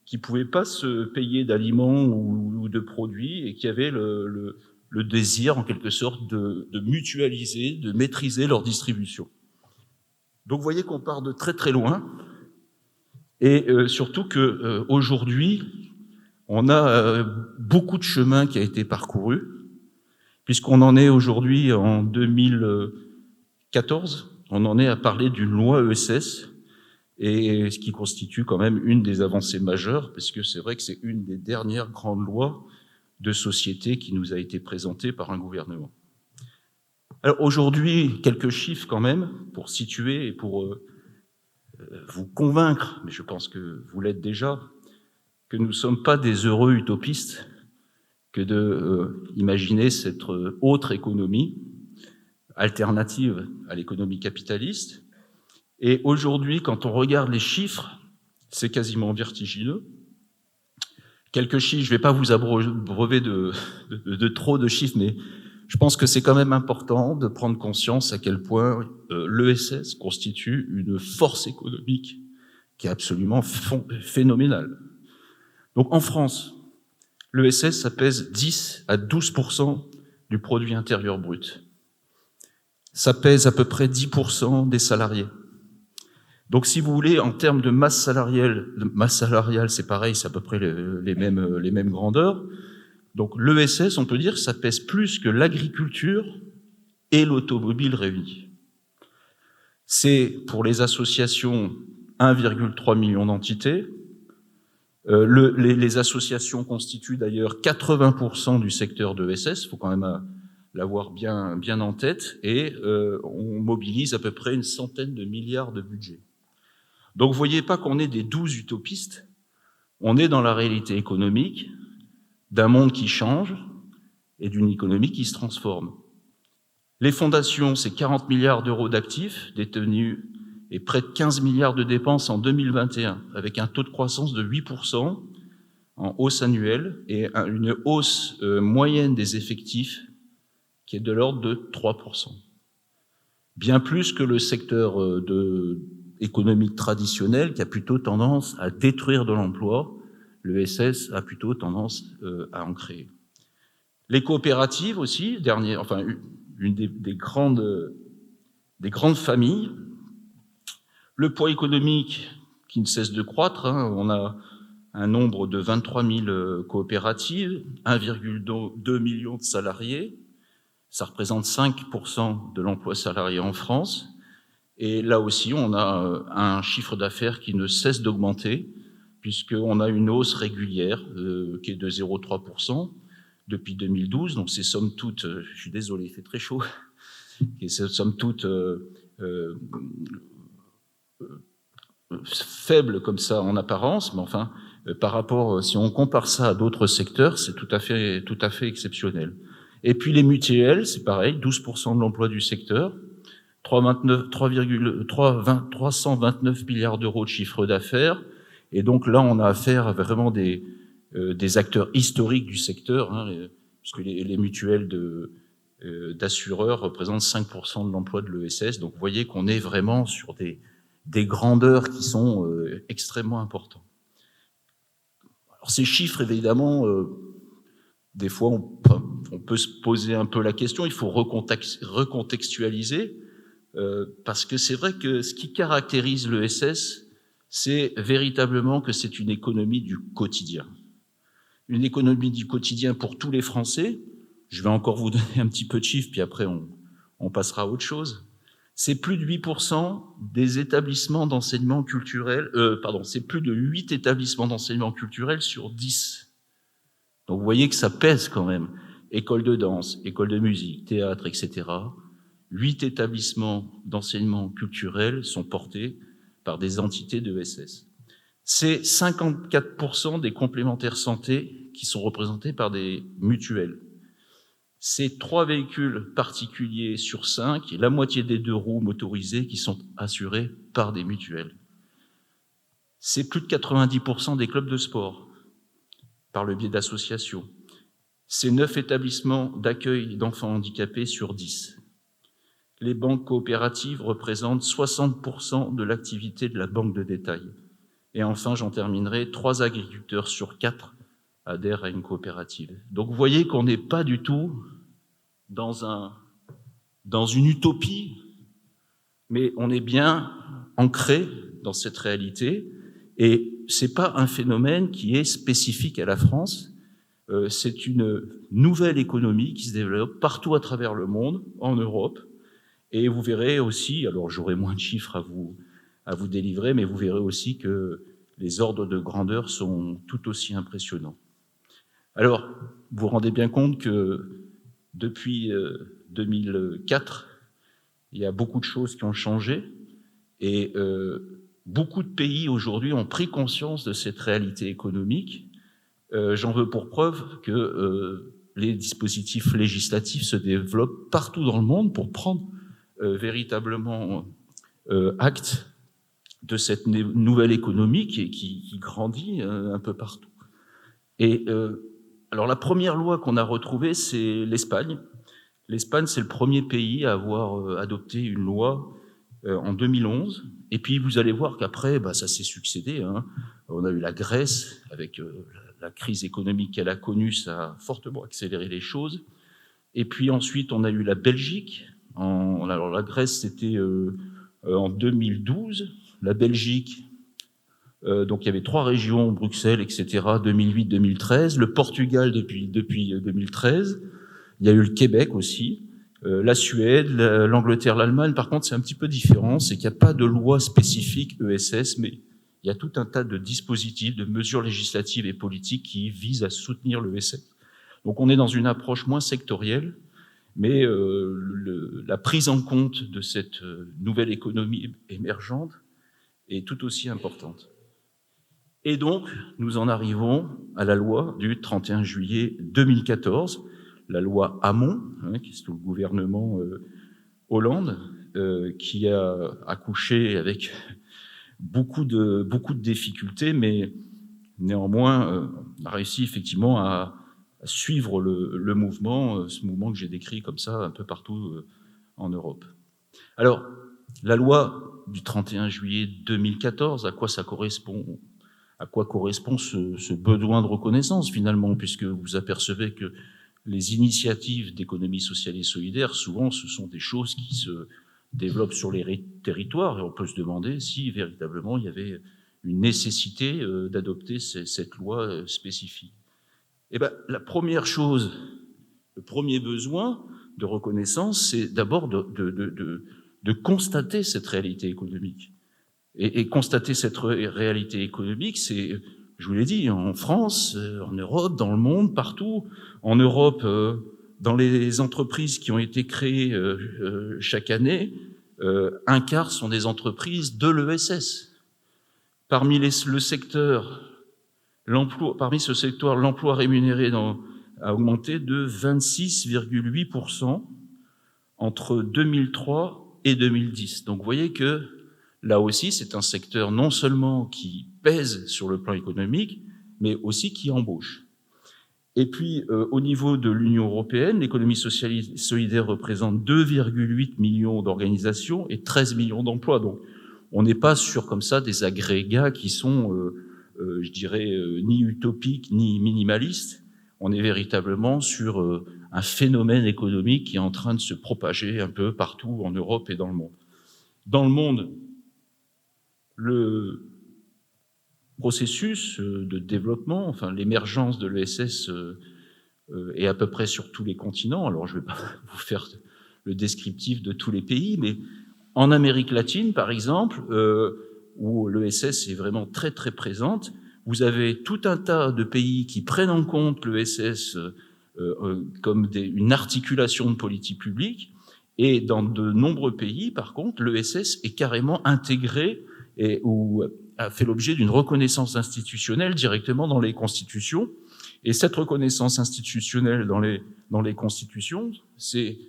qui ne pouvaient pas se payer d'aliments ou de produits et qui avaient le désir, en quelque sorte, de mutualiser, de maîtriser leur distribution. Donc vous voyez qu'on part de très très loin, et surtout qu'aujourd'hui, on a beaucoup de chemin qui a été parcouru, puisqu'on en est aujourd'hui en 2014, on en est à parler d'une loi ESS, et ce qui constitue quand même une des avancées majeures, parce que c'est vrai que c'est une des dernières grandes lois de société qui nous a été présentée par un gouvernement. Alors aujourd'hui, quelques chiffres quand même, pour situer et pour vous convaincre, mais je pense que vous l'êtes déjà, que nous ne sommes pas des heureux utopistes, que d'imaginer cette autre économie alternative à l'économie capitaliste. Et aujourd'hui, quand on regarde les chiffres, c'est quasiment vertigineux. Quelques chiffres, je ne vais pas vous abreuver de trop de chiffres, mais je pense que c'est quand même important de prendre conscience à quel point l'ESS constitue une force économique qui est absolument phénoménale. Donc en France, l'ESS, ça pèse 10 à 12% du produit intérieur brut. Ça pèse à peu près 10% des salariés. Donc, si vous voulez, en termes de masse salariale, c'est pareil, c'est à peu près les mêmes grandeurs. Donc, l'ESS, on peut dire que ça pèse plus que l'agriculture et l'automobile réunis. C'est, pour les associations, 1,3 million d'entités. Les associations constituent d'ailleurs 80% du secteur de l'ESS, il faut quand même l'avoir bien en tête, et on mobilise à peu près une centaine de milliards de budget. Donc vous voyez pas qu'on est des 12 utopistes, on est dans la réalité économique d'un monde qui change et d'une économie qui se transforme. Les fondations, c'est 40 milliards d'euros d'actifs détenus et près de 15 milliards de dépenses en 2021, avec un taux de croissance de 8% en hausse annuelle et une hausse moyenne des effectifs qui est de l'ordre de 3%. Bien plus que le secteur économique traditionnel qui a plutôt tendance à détruire de l'emploi, l'ESS a plutôt tendance à en créer. Les coopératives aussi, une des grandes familles. Le poids économique qui ne cesse de croître, on a un nombre de 23 000 coopératives, 1,2 million de salariés, ça représente 5% de l'emploi salarié en France. Et là aussi, on a un chiffre d'affaires qui ne cesse d'augmenter, puisqu'on a une hausse régulière qui est de 0,3% depuis 2012. Donc c'est somme toute, je suis désolé, il fait très chaud, et c'est somme toute faible comme ça en apparence, mais enfin, par rapport, si on compare ça à d'autres secteurs, c'est tout à fait exceptionnel. Et puis les mutuelles, c'est pareil, 12% de l'emploi du secteur, 329 milliards d'euros de chiffre d'affaires. Et donc là, on a affaire à vraiment des acteurs historiques du secteur, parce que les mutuelles d'assureurs représentent 5% de l'emploi de l'ESS. Donc vous voyez qu'on est vraiment sur des grandeurs qui sont extrêmement importantes. Alors ces chiffres, évidemment, des fois on peut se poser un peu la question, il faut recontextualiser, parce que c'est vrai que ce qui caractérise l'ESS, c'est véritablement que c'est une économie du quotidien. Une économie du quotidien pour tous les Français. Je vais encore vous donner un petit peu de chiffres, puis après on passera à autre chose. C'est plus de 8% des établissements d'enseignement culturel, c'est plus de 8 établissements d'enseignement culturel sur 10. Donc vous voyez que ça pèse quand même. École de danse, école de musique, théâtre, etc. 8 établissements d'enseignement culturel sont portés par des entités de ESS. C'est 54% des complémentaires santé qui sont représentés par des mutuelles. C'est 3 véhicules particuliers sur 5 et la moitié des 2 roues motorisées qui sont assurés par des mutuelles. C'est plus de 90% des clubs de sport par le biais d'associations. C'est 9 établissements d'accueil d'enfants handicapés sur 10. Les banques coopératives représentent 60% de l'activité de la banque de détail. Et enfin, j'en terminerai, 3 agriculteurs sur 4 adhèrent à une coopérative. Donc vous voyez qu'on n'est pas du tout dans une utopie, mais on est bien ancré dans cette réalité. Et c'est pas un phénomène qui est spécifique à la France. C'est une nouvelle économie qui se développe partout à travers le monde, en Europe. Et vous verrez aussi, alors j'aurai moins de chiffres à vous délivrer, mais vous verrez aussi que les ordres de grandeur sont tout aussi impressionnants. Alors, vous vous rendez bien compte que depuis 2004, il y a beaucoup de choses qui ont changé et beaucoup de pays aujourd'hui ont pris conscience de cette réalité économique. J'en veux pour preuve que les dispositifs législatifs se développent partout dans le monde pour prendre véritablement acte de cette nouvelle économie qui grandit un peu partout. Et alors la première loi qu'on a retrouvée, c'est l'Espagne. L'Espagne, c'est le premier pays à avoir adopté une loi en 2011. Et puis vous allez voir qu'après, ça s'est succédé. On a eu la Grèce, avec la crise économique qu'elle a connue, ça a fortement accéléré les choses. Et puis ensuite, on a eu la Belgique. Alors la Grèce, c'était en 2012. La Belgique, donc il y avait 3 régions, Bruxelles, etc., 2008-2013. Le Portugal depuis 2013. Il y a eu le Québec aussi. La Suède, l'Angleterre, l'Allemagne. Par contre, c'est un petit peu différent. C'est qu'il n'y a pas de loi spécifique ESS, mais il y a tout un tas de dispositifs, de mesures législatives et politiques qui visent à soutenir l'ESS. Donc on est dans une approche moins sectorielle, mais la prise en compte de cette nouvelle économie émergente est tout aussi importante. Et donc, nous en arrivons à la loi du 31 juillet 2014, la loi Hamon, qui est sous le gouvernement Hollande, qui a accouché avec beaucoup de difficultés, mais néanmoins a réussi effectivement à suivre le mouvement, ce mouvement que j'ai décrit comme ça un peu partout en Europe. Alors, la loi du 31 juillet 2014, à quoi correspond ce besoin de reconnaissance finalement, puisque vous apercevez que les initiatives d'économie sociale et solidaire, souvent, ce sont des choses qui se développent sur les territoires, et on peut se demander si véritablement il y avait une nécessité d'adopter cette loi spécifique. Eh ben, la première chose, le premier besoin de reconnaissance, c'est d'abord de constater cette réalité économique. Et constater cette réalité économique, c'est, je vous l'ai dit, en France, en Europe, dans le monde, partout. En Europe, dans les entreprises qui ont été créées chaque année, un quart sont des entreprises de l'ESS. Parmi ce secteur, l'emploi rémunéré a augmenté de 26,8% entre 2003 et 2010. Donc vous voyez que là aussi, c'est un secteur non seulement qui pèse sur le plan économique, mais aussi qui embauche. Et puis, au niveau de l'Union européenne, l'économie solidaire représente 2,8 millions d'organisations et 13 millions d'emplois. Donc, on n'est pas sur comme ça des agrégats qui sont, je dirais, ni utopiques ni minimalistes. On est véritablement sur un phénomène économique qui est en train de se propager un peu partout en Europe et dans le monde. Dans le monde, le processus de développement, enfin l'émergence de l'ESS est à peu près sur tous les continents. Alors je ne vais pas vous faire le descriptif de tous les pays, mais en Amérique latine, par exemple, où l'ESS est vraiment très très présente, vous avez tout un tas de pays qui prennent en compte l'ESS comme une articulation de politique publique, et dans de nombreux pays, par contre, l'ESS est carrément intégré ou a fait l'objet d'une reconnaissance institutionnelle directement dans les constitutions. Et cette reconnaissance institutionnelle dans les constitutions, c'est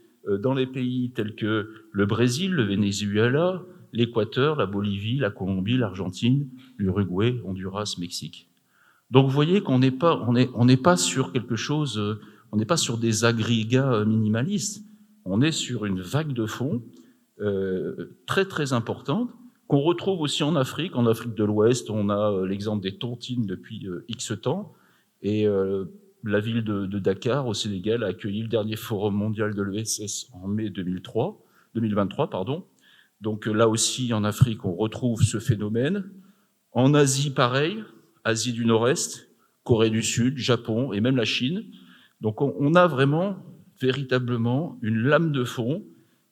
dans les pays tels que le Brésil, le Venezuela, l'Équateur, la Bolivie, la Colombie, l'Argentine, l'Uruguay, Honduras, Mexique. Donc vous voyez qu'on n'est pas sur quelque chose, on n'est pas sur des agrégats minimalistes, on est sur une vague de fonds très très importante qu'on retrouve aussi en Afrique de l'Ouest. On a l'exemple des tontines depuis X temps, et la ville de Dakar au Sénégal a accueilli le dernier forum mondial de l'ESS en mai 2023. Donc là aussi, en Afrique, on retrouve ce phénomène. En Asie, pareil, Asie du Nord-Est, Corée du Sud, Japon et même la Chine. Donc on a vraiment, véritablement, une lame de fond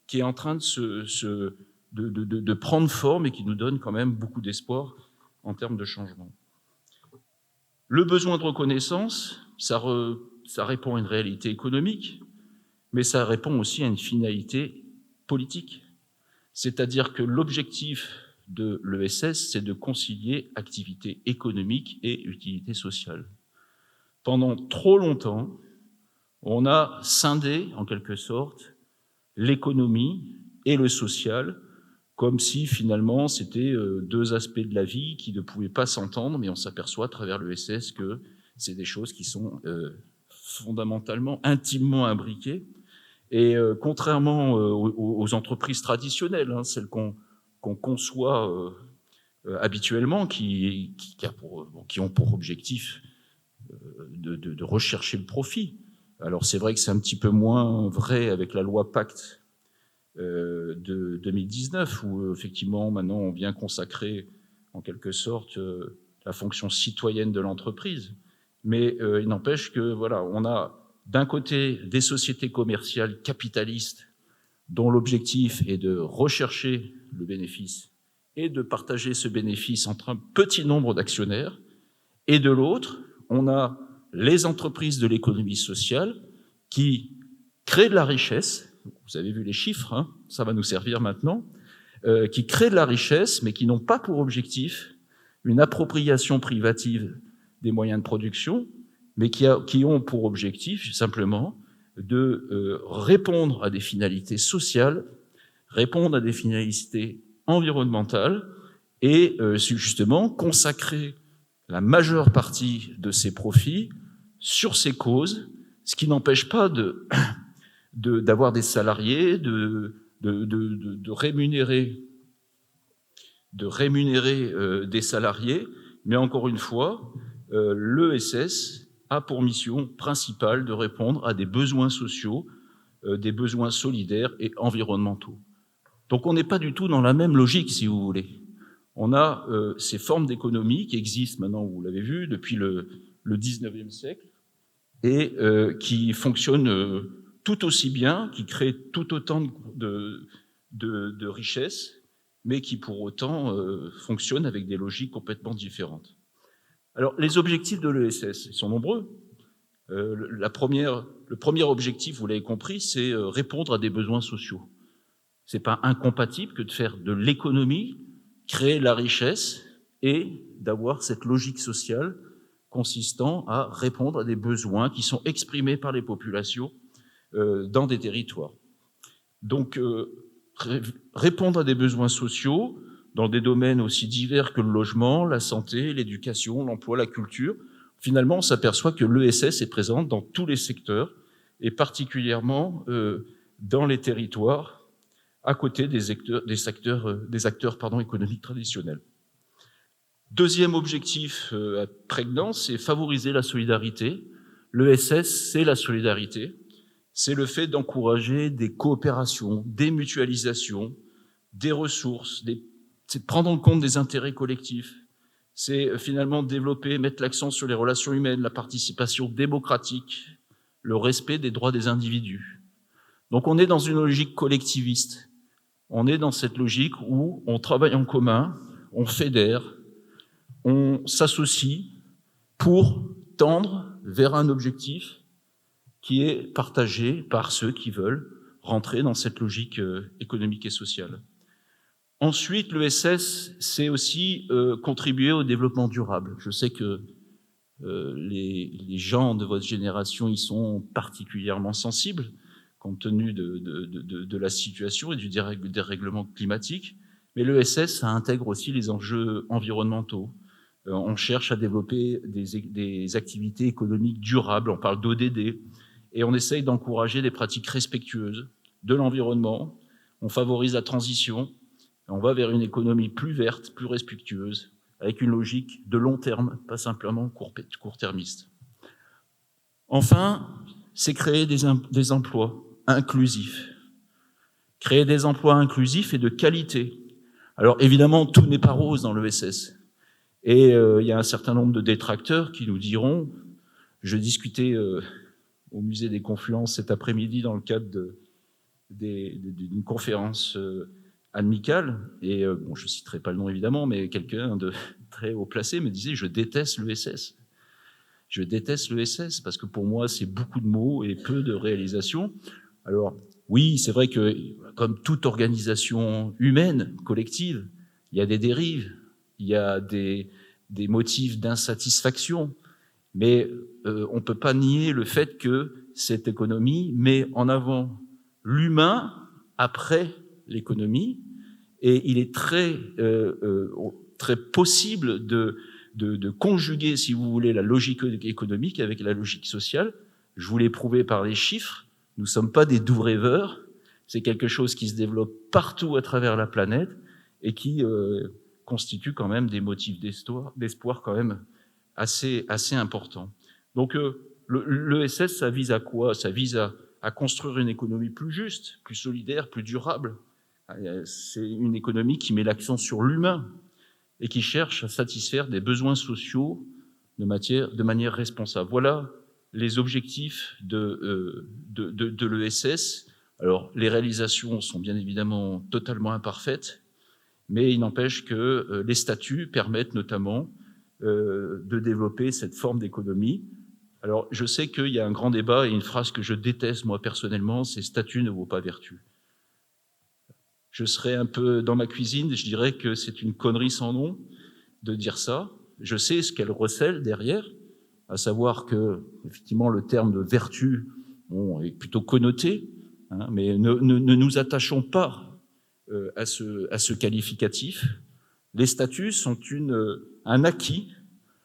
qui est en train de prendre forme et qui nous donne quand même beaucoup d'espoir en termes de changement. Le besoin de reconnaissance, ça répond à une réalité économique, mais ça répond aussi à une finalité politique. C'est-à-dire que l'objectif de l'ESS, c'est de concilier activité économique et utilité sociale. Pendant trop longtemps, on a scindé, en quelque sorte, l'économie et le social, comme si finalement c'était deux aspects de la vie qui ne pouvaient pas s'entendre, mais on s'aperçoit à travers l'ESS que c'est des choses qui sont fondamentalement, intimement imbriquées. Et contrairement aux entreprises traditionnelles, celles qu'on conçoit habituellement, qui ont pour objectif de rechercher le profit. Alors c'est vrai que c'est un petit peu moins vrai avec la loi Pacte de 2019, où effectivement maintenant on vient consacrer en quelque sorte la fonction citoyenne de l'entreprise. Mais il n'empêche que voilà, on a d'un côté des sociétés commerciales capitalistes dont l'objectif est de rechercher le bénéfice et de partager ce bénéfice entre un petit nombre d'actionnaires, et de l'autre, on a les entreprises de l'économie sociale qui créent de la richesse. Vous avez vu les chiffres, ça va nous servir maintenant, qui créent de la richesse, mais qui n'ont pas pour objectif une appropriation privative des moyens de production, mais qui ont pour objectif simplement de répondre à des finalités sociales, répondre à des finalités environnementales, et justement consacrer la majeure partie de ces profits sur ces causes, ce qui n'empêche pas d'avoir des salariés, de rémunérer des salariés, mais encore une fois, l'ESS a pour mission principale de répondre à des besoins sociaux, des besoins solidaires et environnementaux. Donc on n'est pas du tout dans la même logique, si vous voulez. On a ces formes d'économie qui existent maintenant, vous l'avez vu, depuis le 19e siècle, et qui fonctionnent tout aussi bien, qui créent tout autant de richesses, mais qui pour autant fonctionnent avec des logiques complètement différentes. Alors, les objectifs de l'ESS sont nombreux. Le premier objectif, vous l'avez compris, c'est répondre à des besoins sociaux. C'est pas incompatible que de faire de l'économie, créer la richesse et d'avoir cette logique sociale consistant à répondre à des besoins qui sont exprimés par les populations dans des territoires. Donc, répondre à des besoins sociaux dans des domaines aussi divers que le logement, la santé, l'éducation, l'emploi, la culture. finalement, on s'aperçoit que l'ESS est présente dans tous les secteurs, et particulièrement dans les territoires, à côté des acteurs économiques traditionnels. Deuxième objectif prégnant, c'est favoriser la solidarité. L'ESS, c'est la solidarité. C'est le fait d'encourager des coopérations, des mutualisations, des ressources, c'est prendre en compte des intérêts collectifs. C'est finalement développer, mettre l'accent sur les relations humaines, la participation démocratique, le respect des droits des individus. Donc on est dans une logique collectiviste. On est dans cette logique où on travaille en commun, on fédère, on s'associe pour tendre vers un objectif qui est partagé par ceux qui veulent rentrer dans cette logique économique et sociale. Ensuite, l'ESS, c'est aussi contribuer au développement durable. Je sais que les gens de votre génération y sont particulièrement sensibles, compte tenu de la situation et du dérèglement climatique, mais l'ESS, ça intègre aussi les enjeux environnementaux. On cherche à développer des activités économiques durables, on parle d'ODD, et on essaye d'encourager des pratiques respectueuses de l'environnement, on favorise la transition, on va vers une économie plus verte, plus respectueuse, avec une logique de long terme, pas simplement court-termiste. Enfin, c'est créer des emplois inclusifs. Créer des emplois inclusifs et de qualité. Alors évidemment, tout n'est pas rose dans l'ESS. Et il y a un certain nombre de détracteurs qui nous diront, je discutais au musée des Confluences cet après-midi dans le cadre d'une conférence amicale, et bon, je citerai pas le nom évidemment, mais quelqu'un de très haut placé me disait « je déteste l'ESS ». Je déteste l'ESS parce que pour moi, c'est beaucoup de mots et peu de réalisations. Alors oui, c'est vrai que comme toute organisation humaine, collective, il y a des dérives, il y a des motifs d'insatisfaction, mais on ne peut pas nier le fait que cette économie met en avant l'humain après l'économie, et il est très possible de conjuguer, si vous voulez, la logique économique avec la logique sociale. Je vous l'ai prouvé par les chiffres, nous ne sommes pas des doux rêveurs, c'est quelque chose qui se développe partout à travers la planète et qui constitue quand même des motifs d'espoir quand même assez importants. Donc l'ESS, ça vise à quoi? Ça vise à construire une économie plus juste, plus solidaire, plus durable. C'est une économie qui met l'accent sur l'humain et qui cherche à satisfaire des besoins sociaux de manière responsable. Voilà les objectifs de l'ESS. Alors, les réalisations sont bien évidemment totalement imparfaites, mais il n'empêche que les statuts permettent notamment de développer cette forme d'économie. Alors, je sais qu'il y a un grand débat et une phrase que je déteste, moi, personnellement, c'est « statut ne vaut pas vertu ». Je serais un peu dans ma cuisine, je dirais que c'est une connerie sans nom de dire ça. Je sais ce qu'elle recèle derrière, à savoir que, effectivement, le terme de vertu est plutôt connoté, hein, mais ne nous attachons pas à ce qualificatif. Les statuts sont un acquis.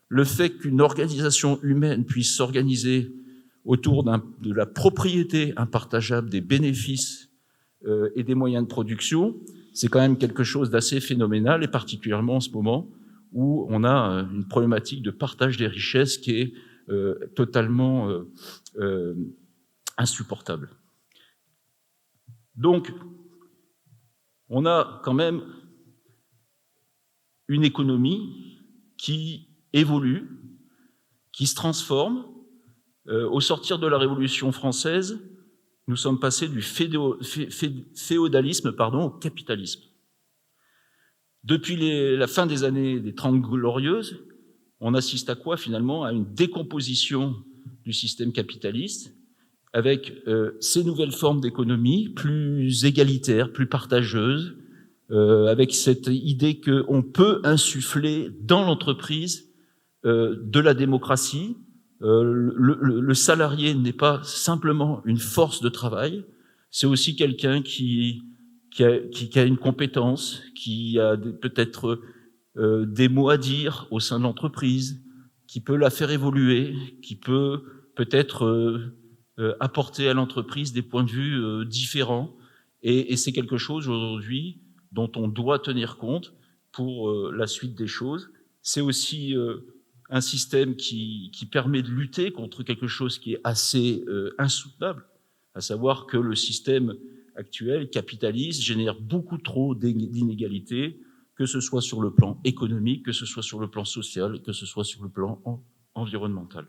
Le fait qu'une organisation humaine puisse s'organiser autour de la propriété impartageable des bénéfices et des moyens de production, c'est quand même quelque chose d'assez phénoménal, et particulièrement en ce moment où on a une problématique de partage des richesses qui est totalement insupportable. Donc, on a quand même une économie qui évolue, qui se transforme. Au sortir de la Révolution française, nous sommes passés du féodalisme au capitalisme. Depuis la fin des années des 30 glorieuses, on assiste à quoi finalement? À une décomposition du système capitaliste, avec ces nouvelles formes d'économie plus égalitaires, plus partageuses, avec cette idée qu'on peut insuffler dans l'entreprise de la démocratie. Le salarié n'est pas simplement une force de travail, c'est aussi quelqu'un qui a une compétence, qui a peut-être des mots à dire au sein de l'entreprise, qui peut la faire évoluer, qui peut peut-être apporter à l'entreprise des points de vue différents. Et c'est quelque chose aujourd'hui dont on doit tenir compte pour la suite des choses. C'est aussi un système qui permet de lutter contre quelque chose qui est assez insoutenable, à savoir que le système actuel capitaliste génère beaucoup trop d'inégalités, que ce soit sur le plan économique, que ce soit sur le plan social, que ce soit sur le plan environnemental.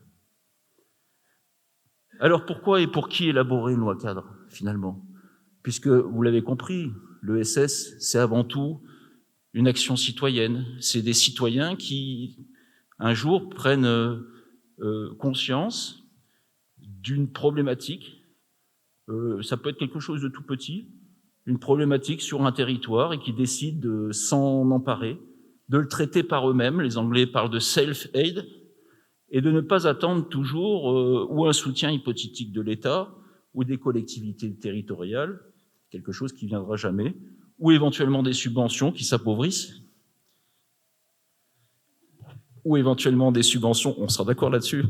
Alors pourquoi et pour qui élaborer une loi cadre, finalement ? Puisque, vous l'avez compris, l'ESS, c'est avant tout une action citoyenne. C'est des citoyens qui, un jour, prennent conscience d'une problématique. Ça peut être quelque chose de tout petit, une problématique sur un territoire, et qui décident de s'en emparer, de le traiter par eux-mêmes. Les Anglais parlent de self-aid, et de ne pas attendre toujours ou un soutien hypothétique de l'État ou des collectivités territoriales, quelque chose qui ne viendra jamais, ou éventuellement des subventions qui s'appauvrissent, ou éventuellement des subventions, on sera d'accord là-dessus,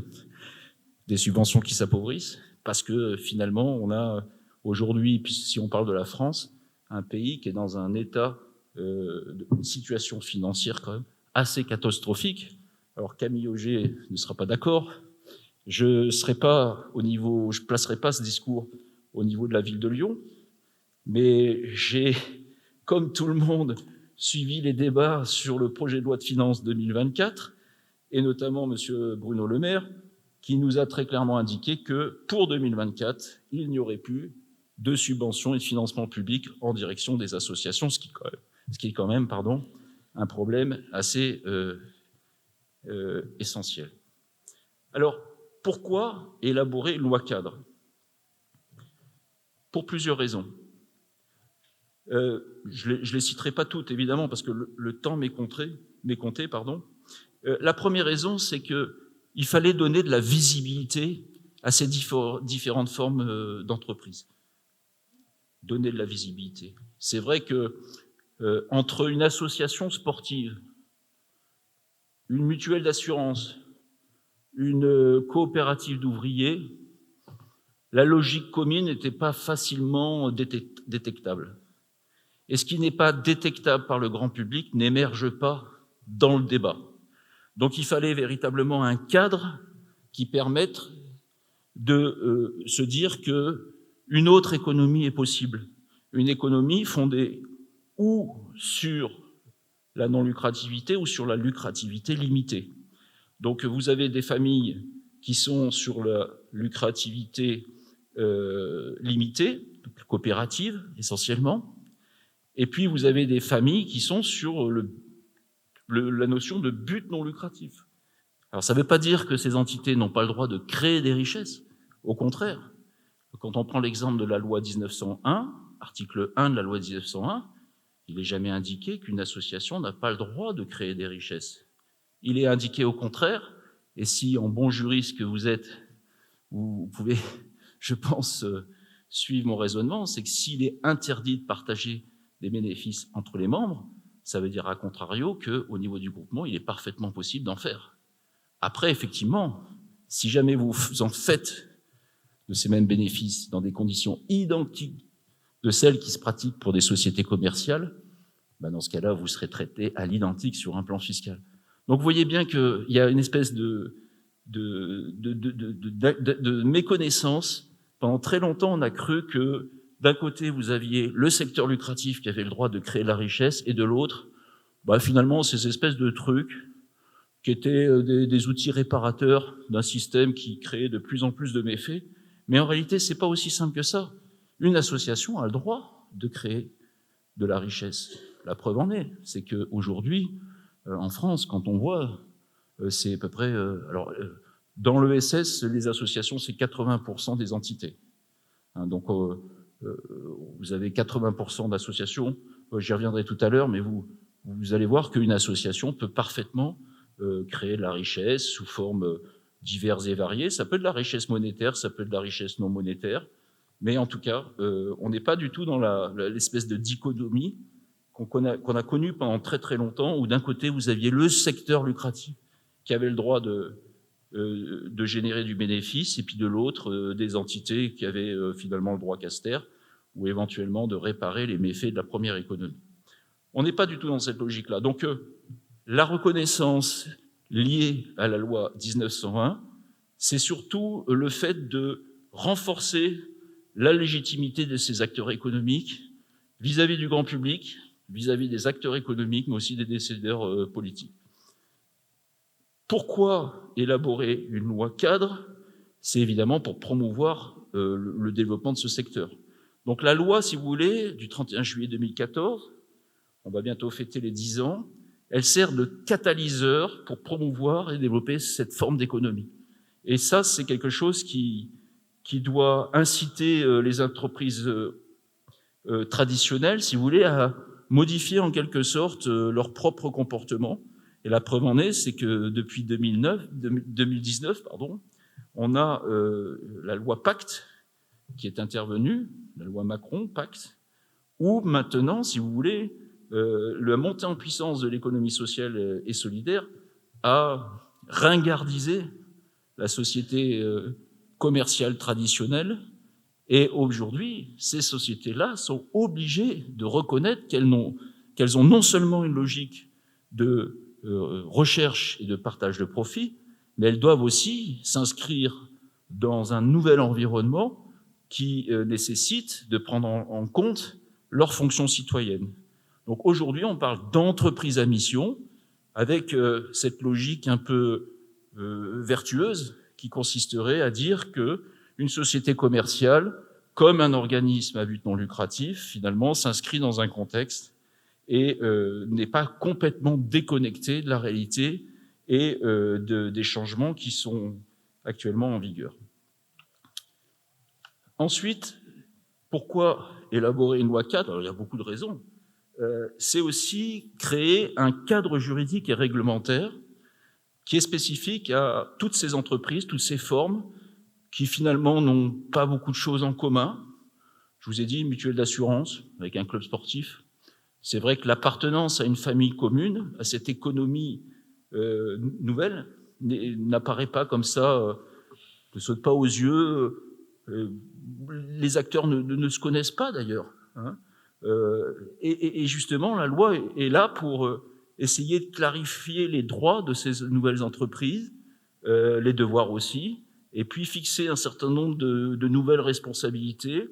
des subventions qui s'appauvrissent, parce que finalement, on a aujourd'hui, si on parle de la France, un pays qui est dans un état, une situation financière quand même assez catastrophique. Alors Camille Auger ne sera pas d'accord. Je placerai pas ce discours au niveau de la ville de Lyon, mais j'ai, comme tout le monde, suivi les débats sur le projet de loi de finances 2024, et notamment M. Bruno Le Maire, qui nous a très clairement indiqué que pour 2024, il n'y aurait plus de subventions et de financement public en direction des associations, ce qui est quand même un problème assez essentiel. Alors, pourquoi élaborer une loi cadre ? Pour plusieurs raisons. Je les citerai pas toutes, évidemment, parce que le temps m'est compté. La première raison, c'est qu'il fallait donner de la visibilité à ces différentes formes d'entreprise. Donner de la visibilité. C'est vrai que entre une association sportive, une mutuelle d'assurance, une coopérative d'ouvriers, la logique commune n'était pas facilement détectable. Et ce qui n'est pas détectable par le grand public n'émerge pas dans le débat. Donc il fallait véritablement un cadre qui permette de se dire qu'une autre économie est possible. Une économie fondée ou sur la non-lucrativité ou sur la lucrativité limitée. Donc vous avez des familles qui sont sur la lucrativité limitée, coopérative essentiellement, et puis vous avez des familles qui sont sur la notion de but non lucratif. Alors ça ne veut pas dire que ces entités n'ont pas le droit de créer des richesses, au contraire. Quand on prend l'exemple de la loi 1901, article 1 de la loi 1901, il n'est jamais indiqué qu'une association n'a pas le droit de créer des richesses. Il est indiqué au contraire, et si en bon juriste que vous êtes, vous pouvez, je pense, suivre mon raisonnement, c'est que s'il est interdit de partager des bénéfices entre les membres, ça veut dire à contrario qu'au niveau du groupement, il est parfaitement possible d'en faire. Après, effectivement, si jamais vous en faites de ces mêmes bénéfices dans des conditions identiques de celles qui se pratiquent pour des sociétés commerciales, dans ce cas-là, vous serez traité à l'identique sur un plan fiscal. Donc vous voyez bien qu'il y a une espèce de méconnaissance. Pendant très longtemps, on a cru que d'un côté, vous aviez le secteur lucratif qui avait le droit de créer la richesse, et de l'autre, finalement, ces espèces de trucs qui étaient des outils réparateurs d'un système qui créait de plus en plus de méfaits. Mais en réalité, c'est pas aussi simple que ça. Une association a le droit de créer de la richesse. La preuve en est, c'est qu'aujourd'hui, en France, quand on voit, c'est à peu près... dans l'ESS, les associations, c'est 80% des entités. Donc, vous avez 80% d'associations, j'y reviendrai tout à l'heure, mais vous allez voir qu'une association peut parfaitement créer de la richesse sous formes diverses et variées. Ça peut être de la richesse monétaire, ça peut être de la richesse non monétaire, mais en tout cas, on n'est pas du tout dans l'espèce de dichotomie qu'on a connue pendant très très longtemps, où d'un côté, vous aviez le secteur lucratif qui avaient le droit de générer du bénéfice, et puis de l'autre, des entités qui avaient finalement le droit casse-terre, ou éventuellement de réparer les méfaits de la première économie. On n'est pas du tout dans cette logique-là. Donc, la reconnaissance liée à la loi 1901, c'est surtout le fait de renforcer la légitimité de ces acteurs économiques vis-à-vis du grand public, vis-à-vis des acteurs économiques, mais aussi des décideurs politiques. Pourquoi élaborer une loi cadre? C'est évidemment pour promouvoir le développement de ce secteur. Donc la loi, si vous voulez, du 31 juillet 2014, on va bientôt fêter les 10 ans, elle sert de catalyseur pour promouvoir et développer cette forme d'économie. Et ça, c'est quelque chose qui doit inciter les entreprises traditionnelles, si vous voulez, à modifier en quelque sorte leur propre comportement. Et la preuve en est, c'est que depuis 2019, on a la loi Pacte qui est intervenue, la loi Macron, Pacte, où maintenant, si vous voulez, la montée en puissance de l'économie sociale et solidaire a ringardisé la société commerciale traditionnelle. Et aujourd'hui, ces sociétés-là sont obligées de reconnaître qu'elles ont non seulement une logique de recherche et de partage de profit, mais elles doivent aussi s'inscrire dans un nouvel environnement qui nécessite de prendre en compte leurs fonctions citoyennes. Donc aujourd'hui, on parle d'entreprise à mission, avec cette logique un peu vertueuse qui consisterait à dire que une société commerciale, comme un organisme à but non lucratif, finalement, s'inscrit dans un contexte et n'est pas complètement déconnectée de la réalité et des changements qui sont actuellement en vigueur. Ensuite, pourquoi élaborer une loi cadre? Alors, il y a beaucoup de raisons. C'est aussi créer un cadre juridique et réglementaire qui est spécifique à toutes ces entreprises, toutes ces formes qui finalement n'ont pas beaucoup de choses en commun. Je vous ai dit, mutuelle d'assurance avec un club sportif. C'est vrai que l'appartenance à une famille commune, à cette économie nouvelle, n'apparaît pas comme ça, ne saute pas aux yeux. Les acteurs ne se connaissent pas d'ailleurs. Hein. Et justement, la loi est là pour essayer de clarifier les droits de ces nouvelles entreprises, les devoirs aussi, et puis fixer un certain nombre de nouvelles responsabilités,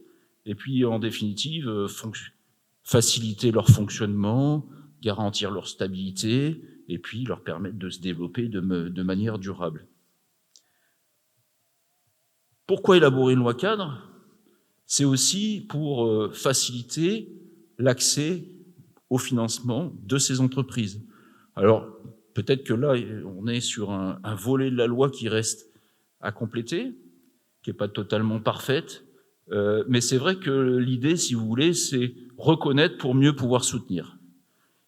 et puis en définitive, faciliter leur fonctionnement, garantir leur stabilité, et puis leur permettre de se développer de manière durable. Pourquoi élaborer une loi cadre? C'est aussi pour faciliter l'accès au financement de ces entreprises. Alors, peut-être que là, on est sur un volet de la loi qui reste à compléter, qui n'est pas totalement parfaite, mais c'est vrai que l'idée, si vous voulez, c'est reconnaître pour mieux pouvoir soutenir.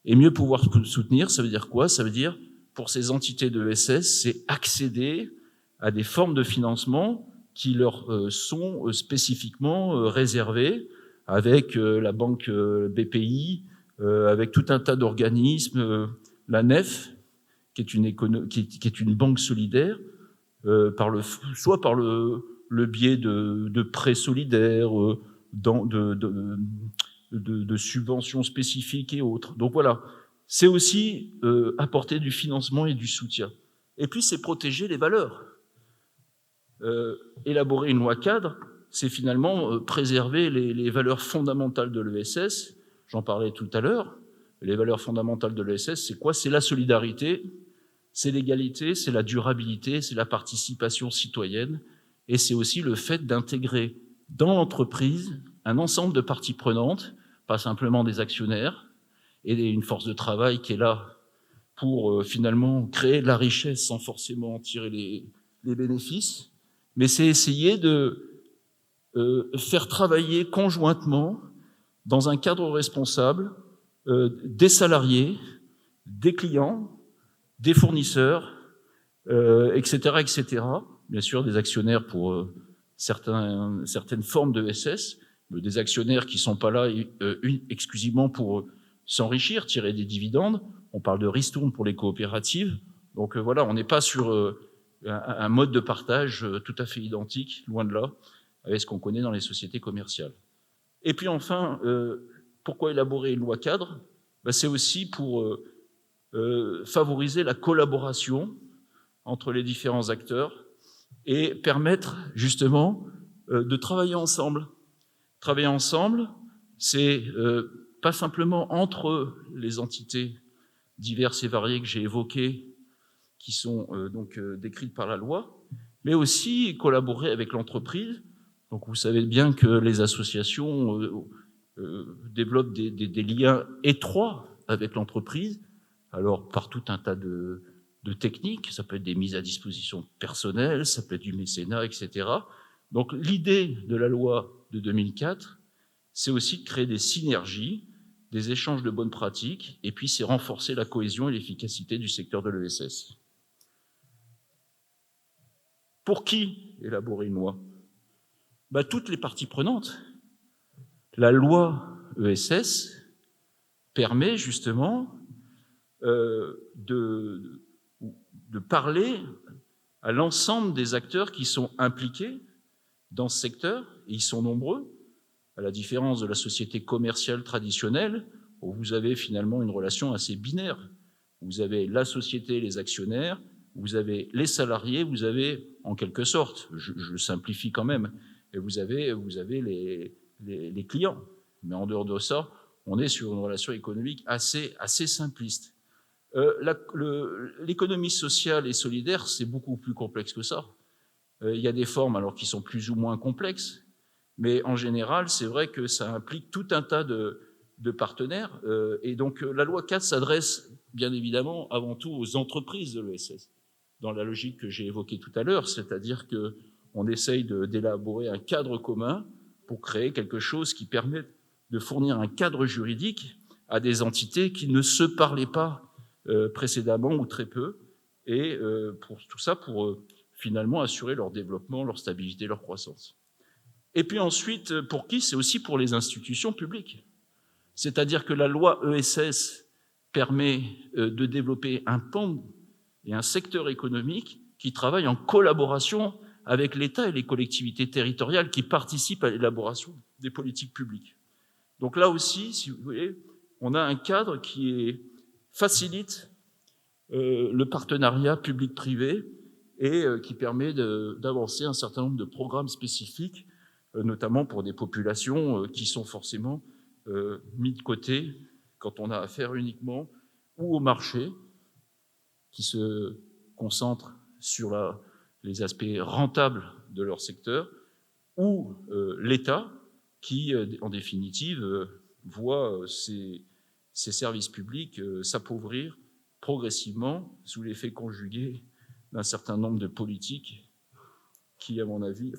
Et mieux pouvoir soutenir, ça veut dire quoi? Ça veut dire, pour ces entités de l'ESS, c'est accéder à des formes de financement qui leur sont spécifiquement réservées, avec la banque BPI, avec tout un tas d'organismes, la NEF, qui est une banque solidaire, soit par le biais de prêts solidaires, de subventions spécifiques et autres. Donc voilà, c'est aussi apporter du financement et du soutien. Et puis c'est protéger les valeurs. Élaborer une loi cadre, c'est finalement préserver les valeurs fondamentales de l'ESS. J'en parlais tout à l'heure. Les valeurs fondamentales de l'ESS, c'est quoi? C'est la solidarité, c'est l'égalité, c'est la durabilité, c'est la participation citoyenne, et c'est aussi le fait d'intégrer dans l'entreprise un ensemble de parties prenantes, pas simplement des actionnaires, et une force de travail qui est là pour finalement créer de la richesse sans forcément en tirer les bénéfices, mais c'est essayer de faire travailler conjointement, dans un cadre responsable, des salariés, des clients, des fournisseurs, etc., etc. Bien sûr, des actionnaires pour certaines formes de SS, des actionnaires qui ne sont pas là exclusivement pour s'enrichir, tirer des dividendes. On parle de ristourne pour les coopératives. Donc voilà, on n'est pas sur un mode de partage tout à fait identique, loin de là, avec ce qu'on connaît dans les sociétés commerciales. Et puis enfin, pourquoi élaborer une loi cadre? C'est aussi pour favoriser la collaboration entre les différents acteurs et permettre justement de travailler ensemble. Travailler ensemble, c'est pas simplement entre les entités diverses et variées que j'ai évoquées, qui sont donc décrites par la loi, mais aussi collaborer avec l'entreprise. Donc vous savez bien que les associations développent des liens étroits avec l'entreprise, alors par tout un tas de techniques, ça peut être des mises à disposition personnelles, ça peut être du mécénat, etc. Donc l'idée de la loi de 2004, c'est aussi de créer des synergies, des échanges de bonnes pratiques, et puis c'est renforcer la cohésion et l'efficacité du secteur de l'ESS. Pour qui élaborer une loi? Toutes les parties prenantes. La loi ESS permet justement de parler à l'ensemble des acteurs qui sont impliqués dans ce secteur, et ils sont nombreux, à la différence de la société commerciale traditionnelle, où vous avez finalement une relation assez binaire. Vous avez la société, les actionnaires, vous avez les salariés, vous avez, en quelque sorte, je simplifie quand même, et vous avez les clients. Mais en dehors de ça, on est sur une relation économique assez simpliste. L'économie sociale et solidaire, c'est beaucoup plus complexe que ça. Il y a des formes alors qui sont plus ou moins complexes, mais en général, c'est vrai que ça implique tout un tas de partenaires. Et donc, la loi 4 s'adresse bien évidemment avant tout aux entreprises de l'ESS, dans la logique que j'ai évoquée tout à l'heure, c'est-à-dire qu'on essaye d'élaborer un cadre commun pour créer quelque chose qui permette de fournir un cadre juridique à des entités qui ne se parlaient pas précédemment ou très peu, et pour tout ça, pour finalement assurer leur développement, leur stabilité, leur croissance. Et puis ensuite, pour qui? C'est aussi pour les institutions publiques. C'est-à-dire que la loi ESS permet de développer un pan et un secteur économique qui travaille en collaboration avec l'État et les collectivités territoriales qui participent à l'élaboration des politiques publiques. Donc là aussi, si vous voulez, on a un cadre qui facilite le partenariat public-privé et qui permet d'avancer un certain nombre de programmes spécifiques, notamment pour des populations qui sont forcément mis de côté quand on a affaire uniquement ou au marché, qui se concentrent sur les aspects rentables de leur secteur, ou l'État qui, en définitive, voit ses services publics s'appauvrir progressivement sous l'effet conjugué d'un certain nombre de politiques qui, à mon avis,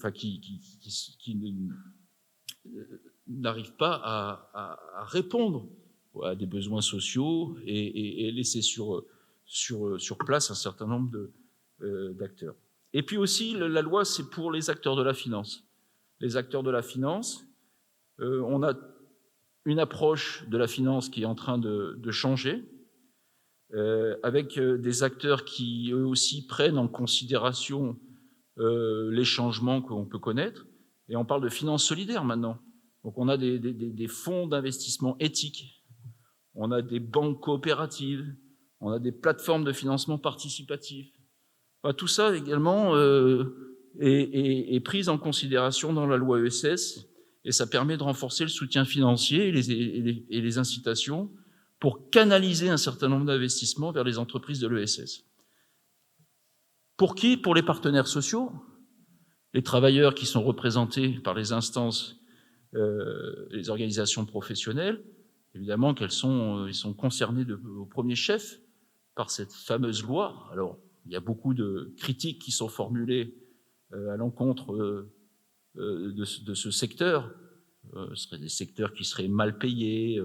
qui n'arrivent pas à répondre à des besoins sociaux et laisser sur place un certain nombre d'acteurs. Et puis aussi, la loi, c'est pour les acteurs de la finance. Les acteurs de la finance, on a une approche de la finance qui est en train de changer, avec des acteurs qui, eux aussi, prennent en considération les changements qu'on peut connaître. Et on parle de finance solidaire maintenant. Donc on a des fonds d'investissement éthiques, on a des banques coopératives, on a des plateformes de financement participatif. Enfin, tout ça également est pris en considération dans la loi ESS, et ça permet de renforcer le soutien financier et les incitations pour canaliser un certain nombre d'investissements vers les entreprises de l'ESS. Pour qui? Pour les partenaires sociaux, les travailleurs qui sont représentés par les instances, les organisations professionnelles. Évidemment ils sont concernés au premier chef par cette fameuse loi. Alors, il y a beaucoup de critiques qui sont formulées à l'encontre de ce secteur. Ce seraient des secteurs qui seraient mal payés,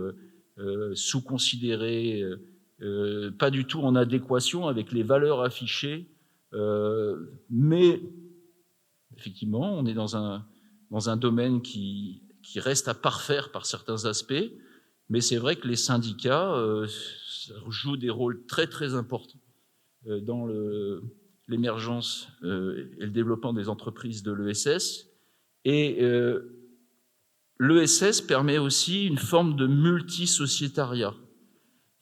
sous-considérés, pas du tout en adéquation avec les valeurs affichées. Mais effectivement, on est dans un domaine qui reste à parfaire par certains aspects, mais c'est vrai que les syndicats jouent des rôles très très importants dans l'émergence et le développement des entreprises de l'ESS. Et l'ESS permet aussi une forme de multisociétariat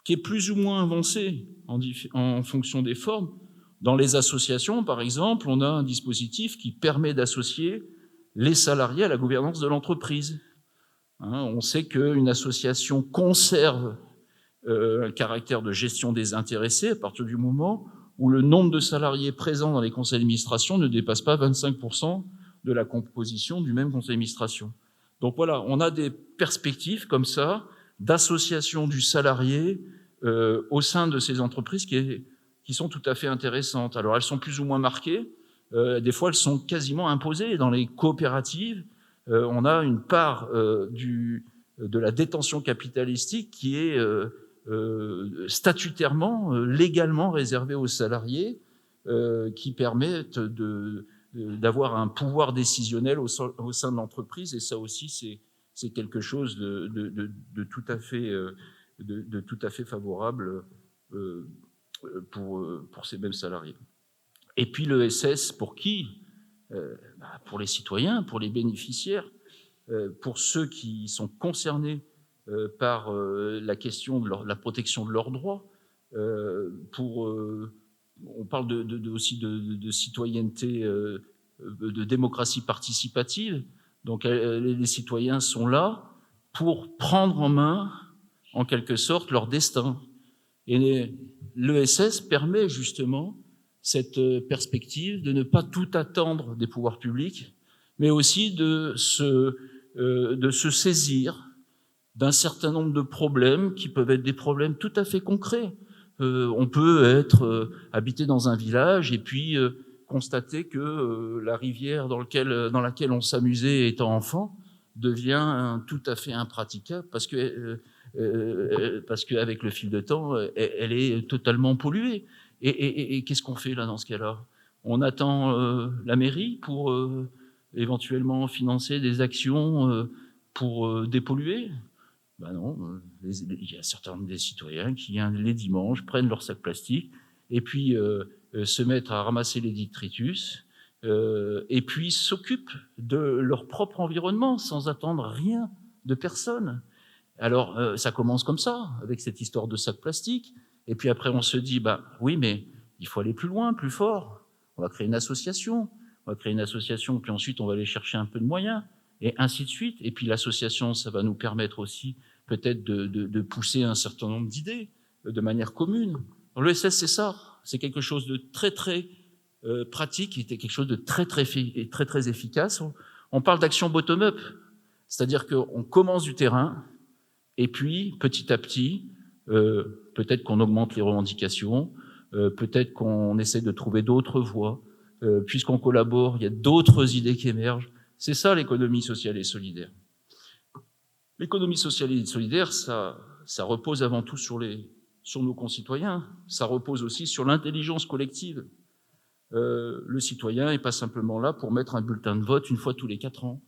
qui est plus ou moins avancée en fonction des formes. Dans les associations, par exemple, on a un dispositif qui permet d'associer les salariés à la gouvernance de l'entreprise. On sait qu'une association conserve un caractère de gestion désintéressée à partir du moment où le nombre de salariés présents dans les conseils d'administration ne dépasse pas 25% de la composition du même conseil d'administration. Donc voilà, on a des perspectives comme ça d'association du salarié au sein de ces entreprises qui sont tout à fait intéressantes. Alors elles sont plus ou moins marquées, des fois elles sont quasiment imposées. Dans les coopératives, on a une part de la détention capitalistique qui est statutairement, légalement réservée aux salariés, qui permettent d'avoir un pouvoir décisionnel au sein de l'entreprise, et ça aussi c'est quelque chose de tout à fait favorable pour ces mêmes salariés. Et puis l'ESS, pour qui? Pour les citoyens, pour les bénéficiaires, pour ceux qui sont concernés par la question de la protection de leurs droits, on parle aussi de citoyenneté, de démocratie participative. Donc les citoyens sont là pour prendre en main, en quelque sorte, leur destin. Et l'ESS permet justement cette perspective de ne pas tout attendre des pouvoirs publics, mais aussi de se saisir d'un certain nombre de problèmes qui peuvent être des problèmes tout à fait concrets. On peut habiter dans un village et puis constater que la rivière dans laquelle on s'amusait étant enfant devient tout à fait impraticable parce que avec le fil de temps, elle est totalement polluée. Et qu'est-ce qu'on fait là dans ce cas-là? On attend la mairie pour éventuellement financer des actions pour dépolluer? Ben non, il y a un certain nombre des citoyens qui, les dimanches, prennent leur sac plastique et puis se mettent à ramasser les détritus et puis s'occupent de leur propre environnement sans attendre rien de personne. Alors, ça commence comme ça, avec cette histoire de sac plastique, et puis après on se dit, bah oui, mais il faut aller plus loin, plus fort. On va créer une association, puis ensuite on va aller chercher un peu de moyens, et ainsi de suite. Et puis l'association, ça va nous permettre aussi peut-être de pousser un certain nombre d'idées de manière commune. L'ESS, c'est ça, c'est quelque chose de très très pratique, et quelque chose de très très efficace. On parle d'action bottom-up, c'est-à-dire qu'on commence du terrain, et puis petit à petit, peut-être qu'on augmente les revendications, peut-être qu'on essaie de trouver d'autres voies, puisqu'on collabore, il y a d'autres idées qui émergent. C'est ça l'économie sociale et solidaire. L'économie sociale et solidaire, ça repose avant tout sur nos concitoyens, ça repose aussi sur l'intelligence collective. Le citoyen n'est pas simplement là pour mettre un bulletin de vote une fois tous les 4 ans.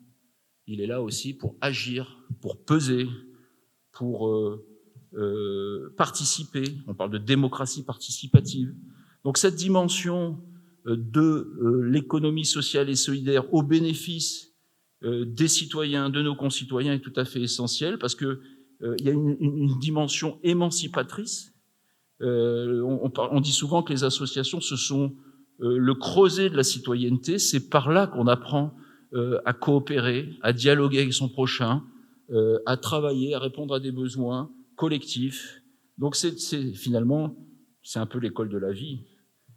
Il est là aussi pour agir, pour peser, pour participer. On parle de démocratie participative. Donc cette dimension de l'économie sociale et solidaire au bénéfice des citoyens, de nos concitoyens, est tout à fait essentielle parce que il y a une dimension émancipatrice. On dit souvent que les associations, ce sont le creuset de la citoyenneté. C'est par là qu'on apprend à coopérer, à dialoguer avec son prochain, à travailler, à répondre à des besoins collectifs. Donc finalement, c'est un peu l'école de la vie.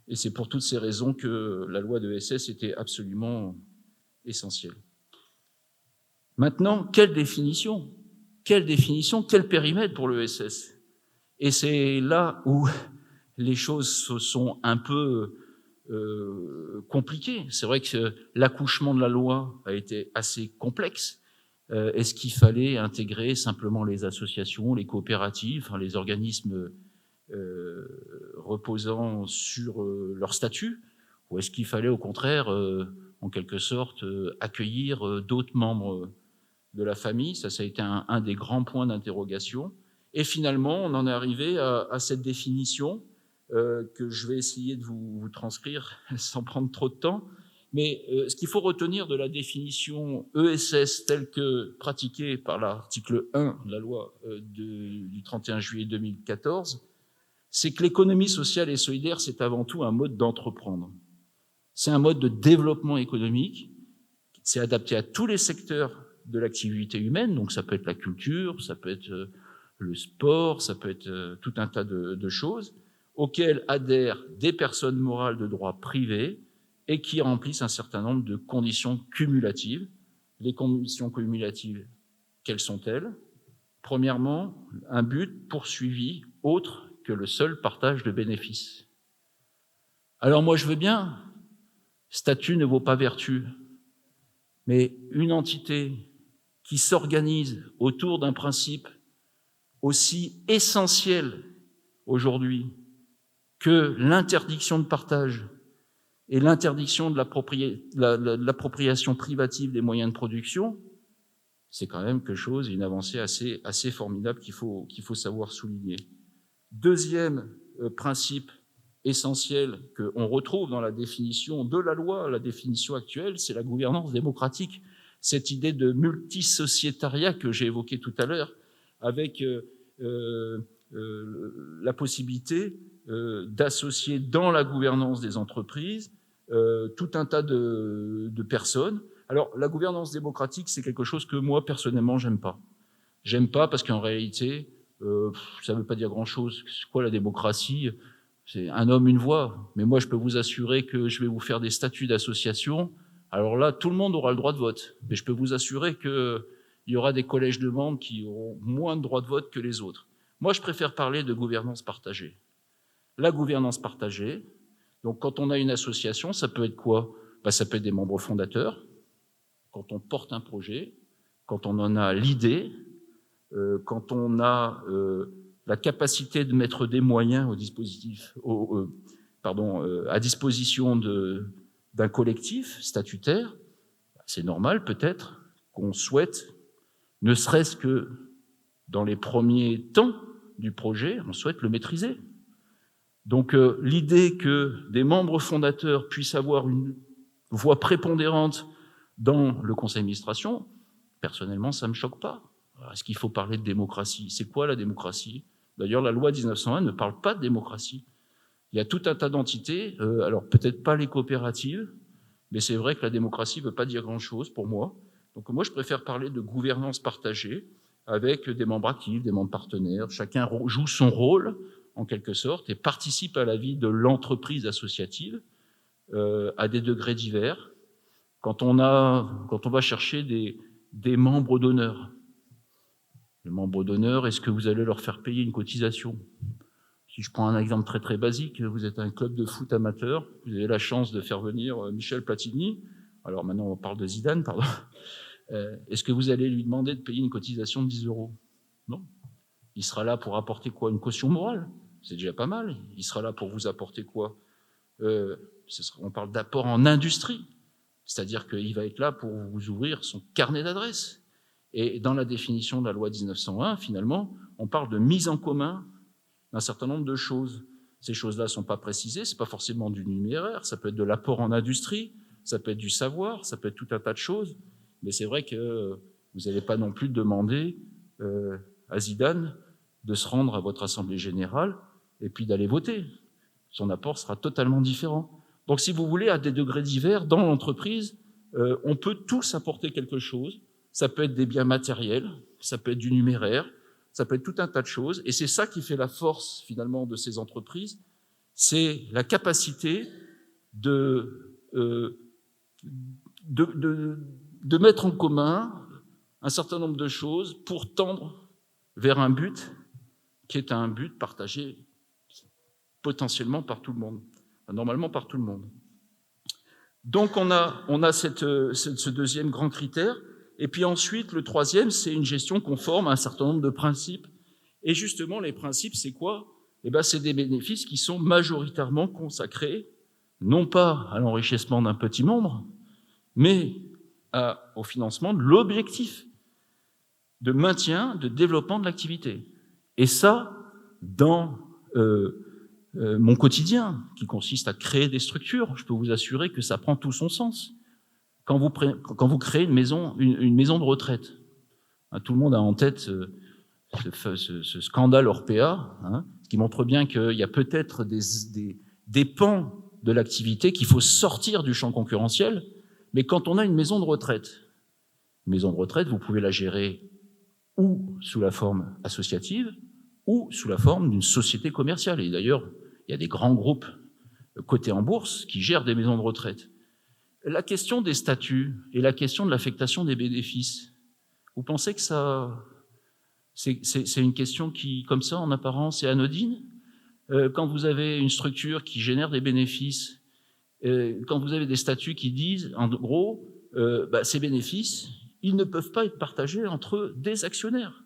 Et c'est pour toutes ces raisons que la loi de l'ESS était absolument essentielle. Maintenant, quelle définition, quel périmètre pour l'ESS? Et c'est là où les choses se sont un peu compliquées. C'est vrai que l'accouchement de la loi a été assez complexe. Est-ce qu'il fallait intégrer simplement les associations, les coopératives, enfin, les organismes reposant sur leur statut, ou est-ce qu'il fallait au contraire, en quelque sorte, accueillir d'autres membres de la famille? Ça a été un des grands points d'interrogation. Et finalement, on en est arrivé à cette définition que je vais essayer de vous transcrire sans prendre trop de temps. Mais ce qu'il faut retenir de la définition ESS telle que pratiquée par l'article 1 de la loi du 31 juillet 2014, c'est que l'économie sociale et solidaire, c'est avant tout un mode d'entreprendre. C'est un mode de développement économique, c'est adapté à tous les secteurs de l'activité humaine, donc ça peut être la culture, ça peut être le sport, ça peut être tout un tas de choses, auxquelles adhèrent des personnes morales de droit privé et qui remplissent un certain nombre de conditions cumulatives. Les conditions cumulatives, quelles sont-elles? Premièrement, un but poursuivi autre que le seul partage de bénéfices. Alors moi, je veux bien, statut ne vaut pas vertu, mais une entité qui s'organise autour d'un principe aussi essentiel aujourd'hui que l'interdiction de partage et l'interdiction de l'appropriation privative des moyens de production, c'est quand même quelque chose, une avancée assez formidable qu'il faut savoir souligner. Deuxième principe essentiel qu'on retrouve dans la définition de la loi, la définition actuelle, c'est la gouvernance démocratique. Cette idée de multisociétariat que j'ai évoquée tout à l'heure, avec la possibilité d'associer dans la gouvernance des entreprises tout un tas de personnes. Alors, la gouvernance démocratique, c'est quelque chose que moi, personnellement, j'aime pas. J'aime pas parce qu'en réalité, ça veut pas dire grand-chose. C'est quoi la démocratie? C'est un homme, une voix. Mais moi, je peux vous assurer que je vais vous faire des statuts d'association. Alors là, tout le monde aura le droit de vote. Mais je peux vous assurer qu'il y aura des collèges de membres qui auront moins de droits de vote que les autres. Moi, je préfère parler de gouvernance partagée. La gouvernance partagée, donc quand on a une association, ça peut être quoi? Ça peut être des membres fondateurs, quand on porte un projet, quand on en a l'idée, quand on a la capacité de mettre des moyens à disposition d'un collectif statutaire, c'est normal peut-être qu'on souhaite, ne serait-ce que dans les premiers temps du projet, on souhaite le maîtriser. Donc l'idée que des membres fondateurs puissent avoir une voix prépondérante dans le conseil d'administration, personnellement, ça ne me choque pas. Alors, est-ce qu'il faut parler de démocratie? C'est quoi la démocratie? D'ailleurs, la loi 1901 ne parle pas de démocratie. Il y a tout un tas d'entités, alors peut-être pas les coopératives, mais c'est vrai que la démocratie ne veut pas dire grand-chose pour moi. Donc moi, je préfère parler de gouvernance partagée avec des membres actifs, des membres partenaires. Chacun joue son rôle, en quelque sorte, et participe à la vie de l'entreprise associative à des degrés divers. Quand on va chercher des membres d'honneur, les membres d'honneur, est-ce que vous allez leur faire payer une cotisation? Si je prends un exemple très très basique, vous êtes un club de foot amateur, vous avez la chance de faire venir Michel Platini, alors maintenant on parle de Zidane, pardon, est-ce que vous allez lui demander de payer une cotisation de 10 €? Non. Il sera là pour apporter quoi? Une caution morale, c'est déjà pas mal. Il sera là pour vous apporter quoi? On parle d'apport en industrie, c'est-à-dire qu'il va être là pour vous ouvrir son carnet d'adresses. Et dans la définition de la loi 1901, finalement, on parle de mise en commun d'un certain nombre de choses. Ces choses-là ne sont pas précisées, c'est pas forcément du numéraire, ça peut être de l'apport en industrie, ça peut être du savoir, ça peut être tout un tas de choses, mais c'est vrai que vous n'allez pas non plus demander à Zidane de se rendre à votre assemblée générale et puis d'aller voter. Son apport sera totalement différent. Donc si vous voulez, à des degrés divers, dans l'entreprise, on peut tous apporter quelque chose. Ça peut être des biens matériels, ça peut être du numéraire, ça peut être tout un tas de choses. Et c'est ça qui fait la force, finalement, de ces entreprises. C'est la capacité de mettre en commun un certain nombre de choses pour tendre vers un but qui est un but partagé potentiellement par tout le monde, normalement par tout le monde. Donc on a ce deuxième grand critère. Et puis ensuite, le troisième, c'est une gestion conforme à un certain nombre de principes. Et justement, les principes, c'est quoi? C'est des bénéfices qui sont majoritairement consacrés, non pas à l'enrichissement d'un petit nombre, mais au financement de l'objectif de maintien, de développement de l'activité. Et ça, dans mon quotidien, qui consiste à créer des structures, je peux vous assurer que ça prend tout son sens. Quand vous créez une maison de retraite, hein, tout le monde a en tête ce scandale Orpea, hein, ce qui montre bien qu'il y a peut-être des pans de l'activité qu'il faut sortir du champ concurrentiel, mais quand on a une maison de retraite, vous pouvez la gérer ou sous la forme associative, ou sous la forme d'une société commerciale. Et d'ailleurs, il y a des grands groupes cotés en bourse qui gèrent des maisons de retraite. La question des statuts et la question de l'affectation des bénéfices, vous pensez que c'est une question qui, comme ça, en apparence, est anodine ? Quand vous avez une structure qui génère des bénéfices, quand vous avez des statuts qui disent, en gros, ces bénéfices, ils ne peuvent pas être partagés entre des actionnaires.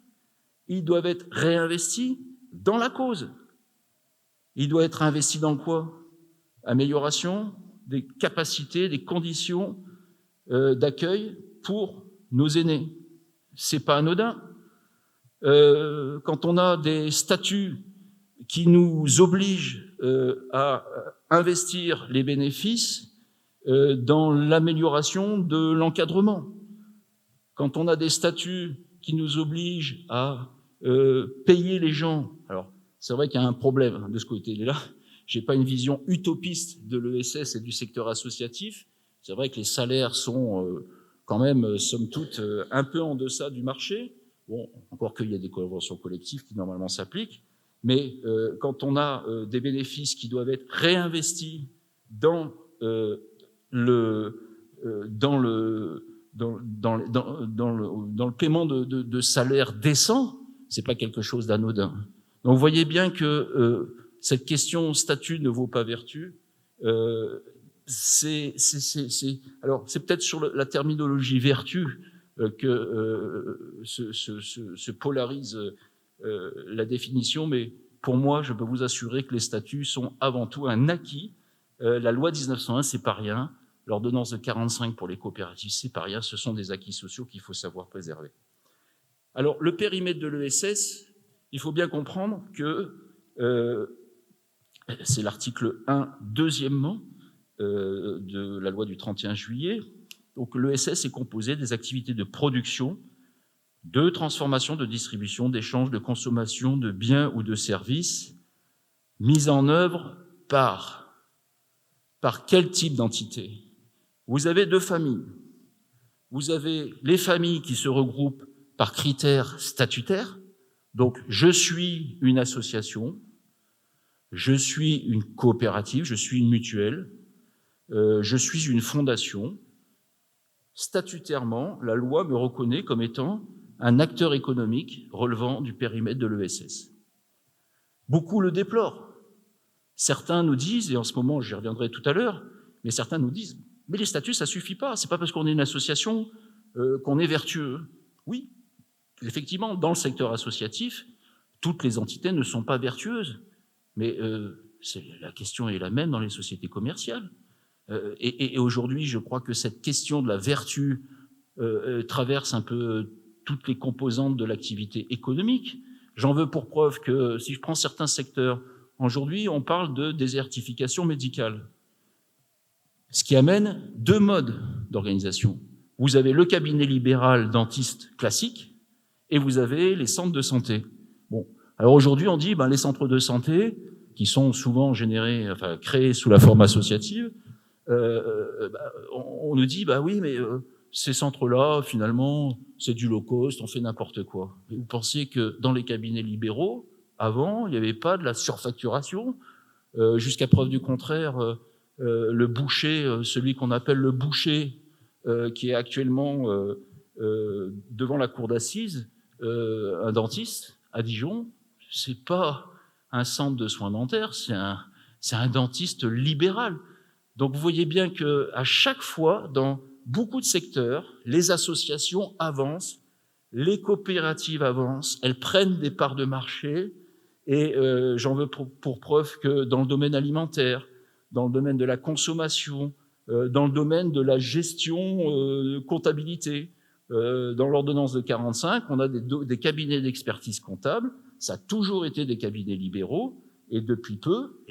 Ils doivent être réinvestis dans la cause. Ils doivent être investis dans quoi ? Amélioration des capacités, des conditions d'accueil pour nos aînés. C'est pas anodin. Quand on a des statuts qui nous obligent à investir les bénéfices dans l'amélioration de l'encadrement, quand on a des statuts qui nous obligent à payer les gens. Alors, c'est vrai qu'il y a un problème de ce côté-là. J'ai pas une vision utopiste de l'ESS et du secteur associatif. C'est vrai que les salaires sont quand même, somme toute, un peu en deçà du marché. Bon, encore qu'il y a des conventions collectives qui normalement s'appliquent. Mais quand on a des bénéfices qui doivent être réinvestis dans le paiement de salaires décents, c'est pas quelque chose d'anodin. Donc vous voyez bien que cette question statut ne vaut pas vertu. Alors c'est peut-être sur la terminologie vertu que se polarise la définition, mais pour moi, je peux vous assurer que les statuts sont avant tout un acquis. La loi 1901, c'est pas rien. L'ordonnance de 45 pour les coopératives, c'est pas rien. Ce sont des acquis sociaux qu'il faut savoir préserver. Alors, le périmètre de l'ESS, il faut bien comprendre que c'est l'article 1, deuxièmement, de la loi du 31 juillet. Donc, l'ESS est composé des activités de production, de transformation, de distribution, d'échange, de consommation de biens ou de services, mises en œuvre par quel type d'entité ? Vous avez deux familles. Vous avez les familles qui se regroupent par critères statutaires. Donc, je suis une association, je suis une coopérative, je suis une mutuelle, je suis une fondation. Statutairement, la loi me reconnaît comme étant un acteur économique relevant du périmètre de l'ESS. Beaucoup le déplorent. Certains nous disent, et en ce moment j'y reviendrai tout à l'heure, mais certains nous disent, mais les statuts ça suffit pas, c'est pas parce qu'on est une association qu'on est vertueux. Oui, effectivement, dans le secteur associatif, toutes les entités ne sont pas vertueuses, mais la question est la même dans les sociétés commerciales. Et aujourd'hui, je crois que cette question de la vertu traverse un peu toutes les composantes de l'activité économique. J'en veux pour preuve que, si je prends certains secteurs, aujourd'hui, on parle de désertification médicale, ce qui amène deux modes d'organisation. Vous avez le cabinet libéral dentiste classique et vous avez les centres de santé. Bon, alors aujourd'hui, on dit les centres de santé, qui sont souvent créés sous la forme associative, on nous dit oui, mais ces centres-là, finalement, c'est du low cost, on fait n'importe quoi. Et vous pensez que dans les cabinets libéraux, avant, il n'y avait pas de la surfacturation, jusqu'à preuve du contraire, le boucher, celui qu'on appelle le boucher, qui est actuellement devant la cour d'assises, un dentiste à Dijon, c'est pas un centre de soins dentaires, c'est un dentiste libéral. Donc vous voyez bien que à chaque fois, dans beaucoup de secteurs, les associations avancent, les coopératives avancent, elles prennent des parts de marché, et j'en veux pour preuve que dans le domaine alimentaire, dans le domaine de la consommation, dans le domaine de la gestion comptabilité, dans l'ordonnance de 45, on a des cabinets d'expertise comptable, ça a toujours été des cabinets libéraux, Et depuis peu,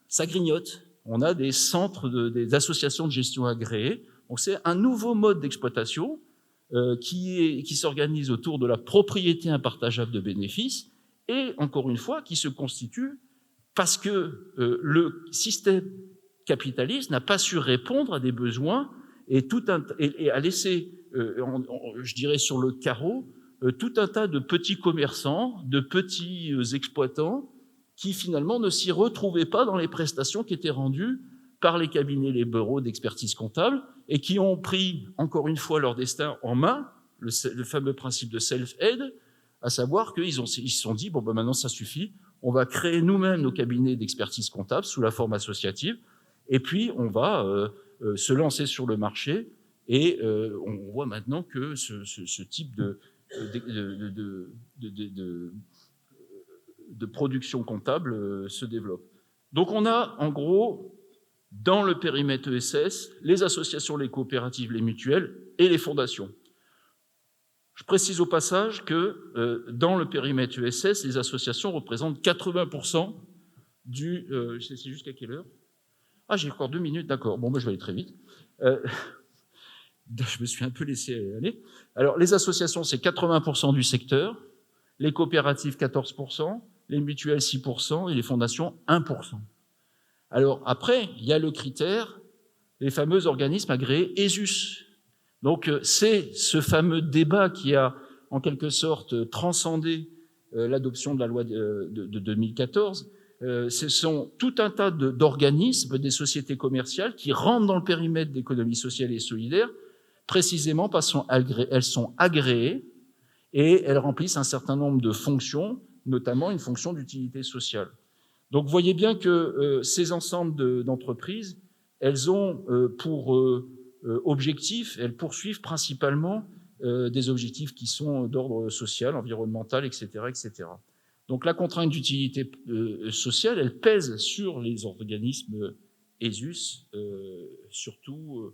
ça grignote. On a des centres, des associations de gestion agréées. Donc c'est un nouveau mode d'exploitation qui s'organise autour de la propriété impartageable de bénéfices et, encore une fois, qui se constitue parce que le système capitaliste n'a pas su répondre à des besoins et a laissé, je dirais, sur le carreau, tout un tas de petits commerçants, de petits exploitants qui finalement ne s'y retrouvaient pas dans les prestations qui étaient rendues par les cabinets, les bureaux d'expertise comptable, et qui ont pris, encore une fois, leur destin en main, le fameux principe de self-aid, à savoir qu'ils se sont dit, maintenant ça suffit, on va créer nous-mêmes nos cabinets d'expertise comptable sous la forme associative, et puis on va se lancer sur le marché, et on voit maintenant que ce type de production comptable se développe. Donc on a, en gros, dans le périmètre ESS, les associations, les coopératives, les mutuelles et les fondations. Je précise au passage que dans le périmètre ESS, les associations représentent 80% du... c'est jusqu'à quelle heure? Ah, j'ai encore 2 minutes, d'accord. Bon, je vais aller très vite. Je me suis un peu laissé aller. Alors, les associations, c'est 80% du secteur, les coopératives, 14%, les mutuelles, 6%, et les fondations, 1%. Alors, après, il y a le critère, les fameux organismes agréés ESUS. Donc, c'est ce fameux débat qui a, en quelque sorte, transcendé l'adoption de la loi de 2014. Ce sont tout un tas d'organismes, des sociétés commerciales qui rentrent dans le périmètre d'économie sociale et solidaire, précisément parce qu'elles sont agréées et elles remplissent un certain nombre de fonctions, notamment une fonction d'utilité sociale. Donc, vous voyez bien que ces ensembles d'entreprises, elles ont pour objectif, elles poursuivent principalement des objectifs qui sont d'ordre social, environnemental, etc., etc. Donc, la contrainte d'utilité sociale, elle pèse sur les organismes ESUS, surtout,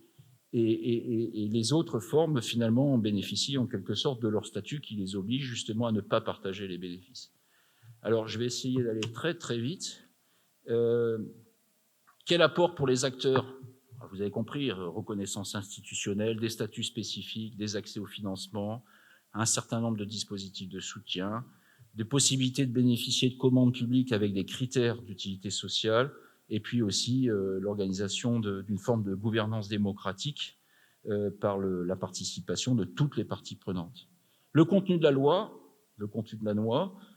et les autres formes, finalement, bénéficient en quelque sorte de leur statut qui les oblige justement à ne pas partager les bénéfices. Alors, je vais essayer d'aller très, très vite. Quel apport pour les acteurs? Vous avez compris, reconnaissance institutionnelle, des statuts spécifiques, des accès au financement, un certain nombre de dispositifs de soutien, des possibilités de bénéficier de commandes publiques avec des critères d'utilité sociale, et puis aussi l'organisation d'une forme de gouvernance démocratique par la participation de toutes les parties prenantes. Le contenu de la loi,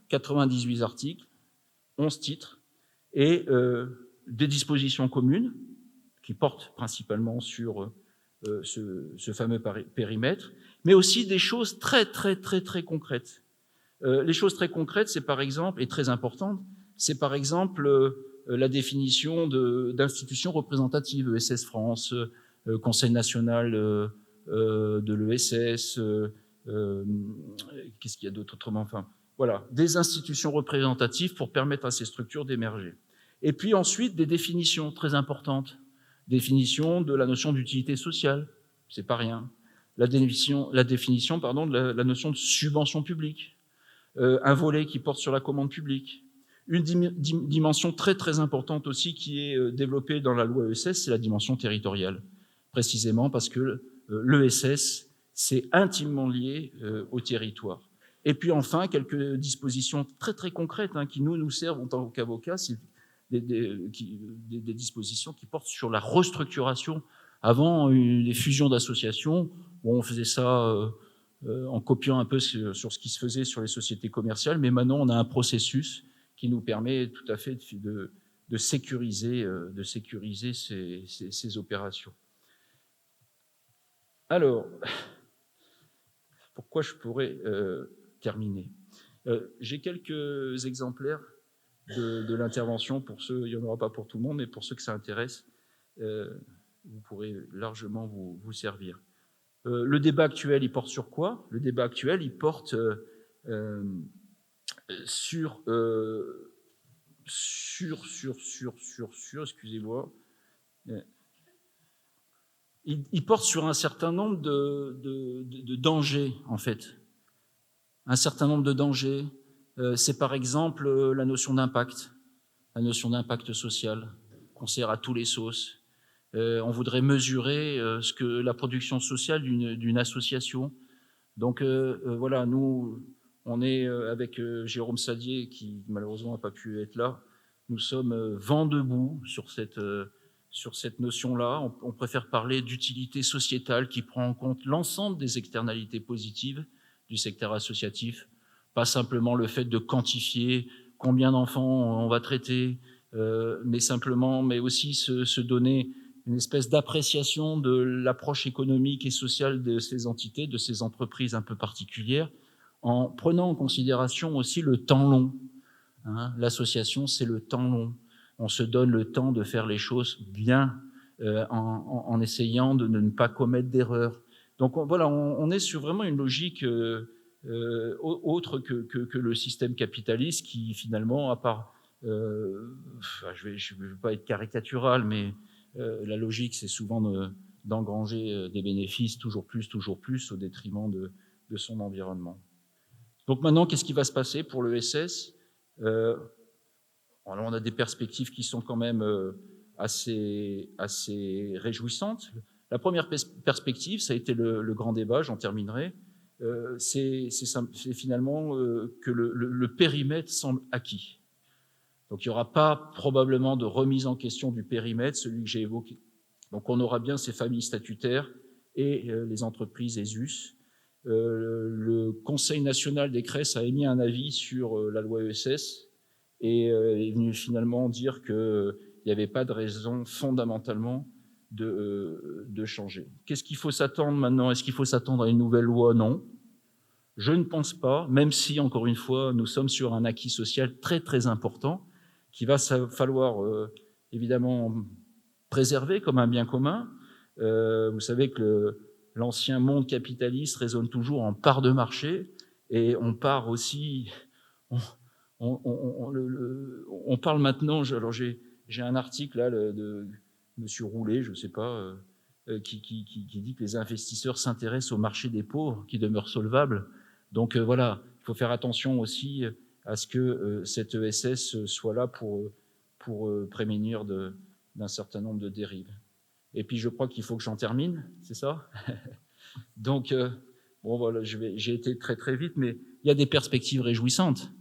98 articles, 11 titres, et des dispositions communes qui portent principalement sur ce fameux périmètre, mais aussi des choses très, très, très, très concrètes. Les choses très concrètes, c'est par exemple, et très importantes, c'est par exemple la définition d'institutions représentatives, ESS France, Conseil national de l'ESS, qu'est-ce qu'il y a d'autre autrement, enfin, voilà, des institutions représentatives pour permettre à ces structures d'émerger. Et puis ensuite, des définitions très importantes. Définition de la notion d'utilité sociale, c'est pas rien. La définition de la notion de subvention publique. Un volet qui porte sur la commande publique. Une dimension très très importante aussi qui est développée dans la loi ESS, c'est la dimension territoriale. Précisément parce que l'ESS, c'est intimement lié au territoire. Et puis enfin, quelques dispositions très très concrètes qui nous servent en tant qu'avocats, c'est des dispositions qui portent sur la restructuration. Avant, les fusions d'associations, on faisait ça en copiant un peu sur ce qui se faisait sur les sociétés commerciales, mais maintenant on a un processus qui nous permet tout à fait de sécuriser ces opérations. Alors, pourquoi je pourrais terminer? J'ai quelques exemplaires de l'intervention pour ceux, il n'y en aura pas pour tout le monde, mais pour ceux que ça intéresse, vous pourrez largement vous servir. Le débat actuel, il porte sur quoi? Le débat actuel, il porte sur, excusez-moi, il porte sur un certain nombre de dangers, en fait. Un certain nombre de dangers. C'est par exemple la notion d'impact. la notion d'impact social, qu'on sert à tous les sauces. On voudrait mesurer ce que la production sociale d'une association. Donc voilà, nous, on est avec Jérôme Sadier, qui malheureusement n'a pas pu être là. Nous sommes vent debout sur cette notion-là. On préfère parler d'utilité sociétale qui prend en compte l'ensemble des externalités positives du secteur associatif, pas simplement le fait de quantifier combien d'enfants on va traiter, mais aussi se donner une espèce d'appréciation de l'approche économique et sociale de ces entités, de ces entreprises un peu particulières, en prenant en considération aussi le temps long. L'association, c'est le temps long. On se donne le temps de faire les choses bien, en essayant de ne pas commettre d'erreurs. Donc voilà, on est sur vraiment une logique autre que le système capitaliste qui finalement, à part, je vais pas être caricatural, mais la logique, c'est souvent d'engranger des bénéfices toujours plus au détriment de son environnement. Donc maintenant, qu'est-ce qui va se passer pour l'ESS ? Alors on a des perspectives qui sont quand même assez réjouissantes. La première perspective, ça a été le grand débat, j'en terminerai, c'est finalement que le périmètre semble acquis. Donc il n'y aura pas probablement de remise en question du périmètre, celui que j'ai évoqué. Donc on aura bien ces familles statutaires et les entreprises ESUS. Le Conseil national des CRES a émis un avis sur la loi ESS et est venu finalement dire qu'il n'y avait pas de raison fondamentalement de changer. Qu'est-ce qu'il faut s'attendre maintenant ? Est-ce qu'il faut s'attendre à une nouvelle loi ? Non. Je ne pense pas, même si, encore une fois, nous sommes sur un acquis social très très important qu'il va falloir évidemment préserver comme un bien commun. Vous savez que l'ancien monde capitaliste raisonne toujours en part de marché et on part aussi... On parle maintenant... Alors j'ai un article là de Monsieur Roulet, je ne sais pas, qui dit que les investisseurs s'intéressent au marché des pauvres qui demeure solvable. Donc voilà, il faut faire attention aussi à ce que cette ESS soit là pour prémunir d'un certain nombre de dérives. Et puis je crois qu'il faut que j'en termine, c'est ça ? Donc bon voilà, j'ai été très très vite, mais il y a des perspectives réjouissantes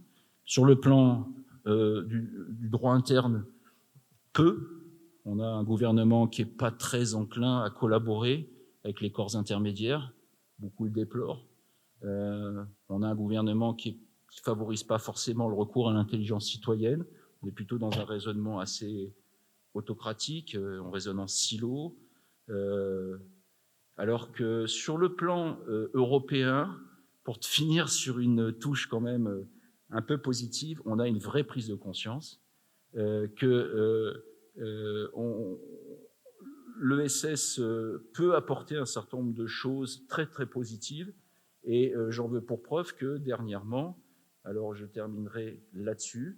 sur le plan du droit interne. On a un gouvernement qui n'est pas très enclin à collaborer avec les corps intermédiaires, beaucoup le déplorent. On a un gouvernement qui ne favorise pas forcément le recours à l'intelligence citoyenne, on est plutôt dans un raisonnement assez autocratique, on raisonne en silo, alors que sur le plan européen, pour finir sur une touche quand même un peu positive, on a une vraie prise de conscience que l'ESS peut apporter un certain nombre de choses très très positives et j'en veux pour preuve que dernièrement, alors je terminerai là-dessus,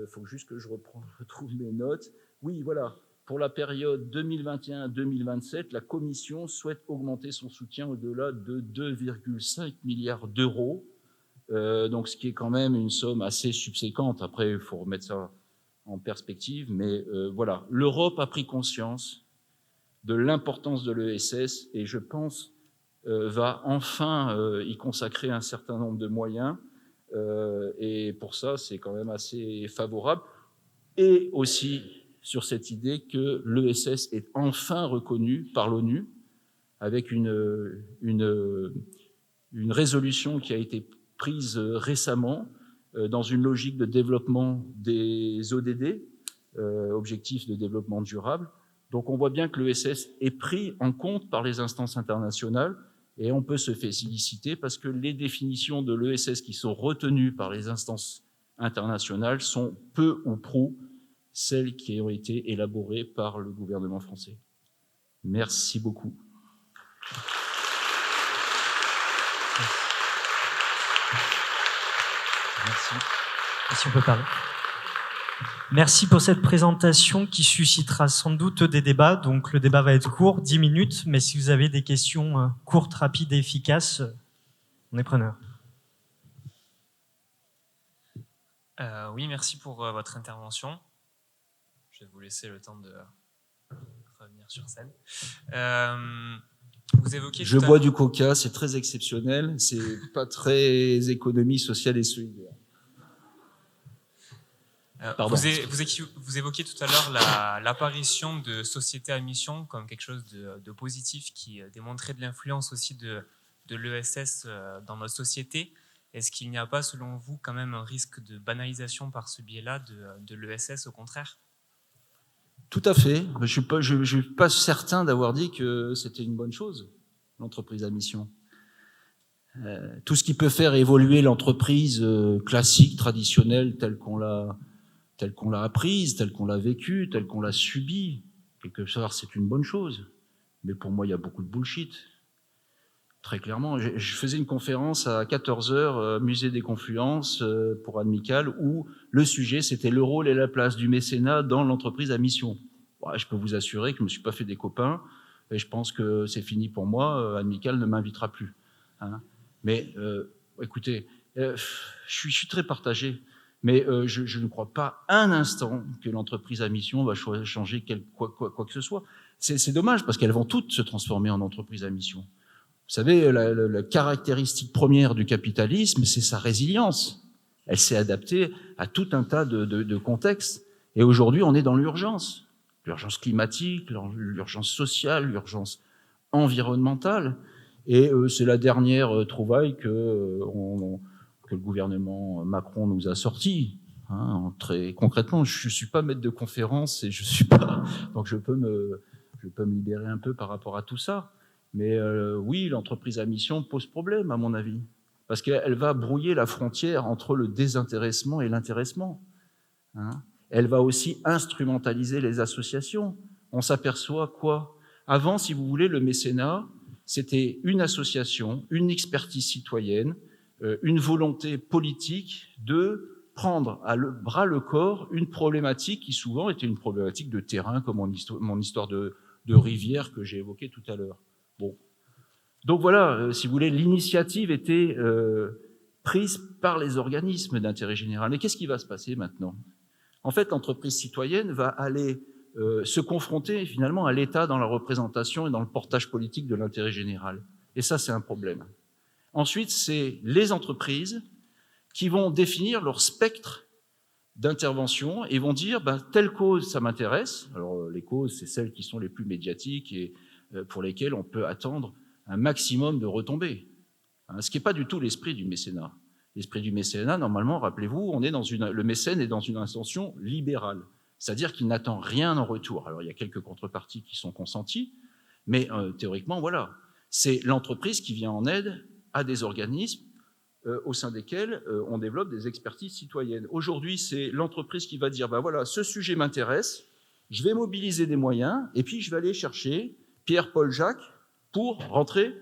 faut juste que je retrouve mes notes. Oui, voilà, pour la période 2021-2027, la Commission souhaite augmenter son soutien au-delà de 2,5 milliards d'euros, donc ce qui est quand même une somme assez subséquente. Après, il faut remettre ça en perspective, mais voilà, l'Europe a pris conscience de l'importance de l'ESS et je pense va enfin y consacrer un certain nombre de moyens et pour ça, c'est quand même assez favorable. Et aussi sur cette idée que l'ESS est enfin reconnu par l'ONU avec une résolution qui a été prise récemment dans une logique de développement des ODD, Objectifs de développement durable. Donc on voit bien que l'ESS est pris en compte par les instances internationales et on peut se féliciter parce que les définitions de l'ESS qui sont retenues par les instances internationales sont peu ou prou celles qui ont été élaborées par le gouvernement français. Merci beaucoup. Merci. Si on peut parler. Merci pour cette présentation qui suscitera sans doute des débats. Donc le débat va être court, 10 minutes, mais si vous avez des questions courtes, rapides et efficaces, on est preneur. Oui, merci pour votre intervention. Je vais vous laisser le temps de revenir sur scène. Vous évoquiez Je bois du coca, c'est très exceptionnel, c'est pas très économie sociale et solidaire. Pardon. Vous évoquiez tout à l'heure l'apparition de sociétés à mission comme quelque chose de positif qui démontrait de l'influence aussi de l'ESS dans notre société. Est-ce qu'il n'y a pas, selon vous, quand même un risque de banalisation par ce biais-là de l'ESS, au contraire ? Tout à fait. Je suis pas certain d'avoir dit que c'était une bonne chose, l'entreprise à mission. Tout ce qui peut faire évoluer l'entreprise classique, traditionnelle, telle qu'on l'a apprise, telle qu'on l'a vécue, telle qu'on l'a subie, quelque part, c'est une bonne chose. Mais pour moi, il y a beaucoup de bullshit. Très clairement. Je faisais une conférence à 14h, Musée des Confluences, pour Amical, où le sujet, c'était le rôle et la place du mécénat dans l'entreprise à mission. Ouais, je peux vous assurer que je ne me suis pas fait des copains, et je pense que c'est fini pour moi. Amical ne m'invitera plus. Hein. Mais écoutez, je suis très partagé. Mais je ne crois pas un instant que l'entreprise à mission va changer quoi que ce soit. C'est dommage, parce qu'elles vont toutes se transformer en entreprise à mission. Vous savez, la caractéristique première du capitalisme, c'est sa résilience. Elle s'est adaptée à tout un tas de contextes. Et aujourd'hui, on est dans l'urgence. L'urgence climatique, l'urgence sociale, l'urgence environnementale. Et c'est la dernière trouvaille que le gouvernement Macron nous a sortie. Hein, très concrètement, je ne suis pas maître de conférence et je suis pas, donc je peux me libérer un peu par rapport à tout ça. Mais oui, l'entreprise à mission pose problème, à mon avis, parce qu'elle va brouiller la frontière entre le désintéressement et l'intéressement. Hein. Elle va aussi instrumentaliser les associations. On s'aperçoit quoi ? Avant, si vous voulez, le mécénat, c'était une association, une expertise citoyenne, une volonté politique de prendre à bras le corps une problématique qui souvent était une problématique de terrain, comme mon histoire de rivière que j'ai évoquée tout à l'heure. Bon. Donc voilà, si vous voulez, l'initiative était prise par les organismes d'intérêt général. Mais qu'est-ce qui va se passer maintenant ? En fait, l'entreprise citoyenne va aller se confronter finalement à l'État dans la représentation et dans le portage politique de l'intérêt général. Et ça, c'est un problème. Ensuite, c'est les entreprises qui vont définir leur spectre d'intervention et vont dire telle cause, ça m'intéresse. Alors les causes, c'est celles qui sont les plus médiatiques et pour lesquelles on peut attendre un maximum de retombées. Ce qui n'est pas du tout l'esprit du mécénat. L'esprit du mécénat, normalement, rappelez-vous, le mécène est dans une intention libérale, c'est-à-dire qu'il n'attend rien en retour. Alors il y a quelques contreparties qui sont consenties, mais théoriquement, voilà. C'est l'entreprise qui vient en aide à des organismes au sein desquels on développe des expertises citoyennes. Aujourd'hui, c'est l'entreprise qui va dire voilà, ce sujet m'intéresse, je vais mobiliser des moyens, et puis je vais aller chercher Pierre, Paul, Jacques pour rentrer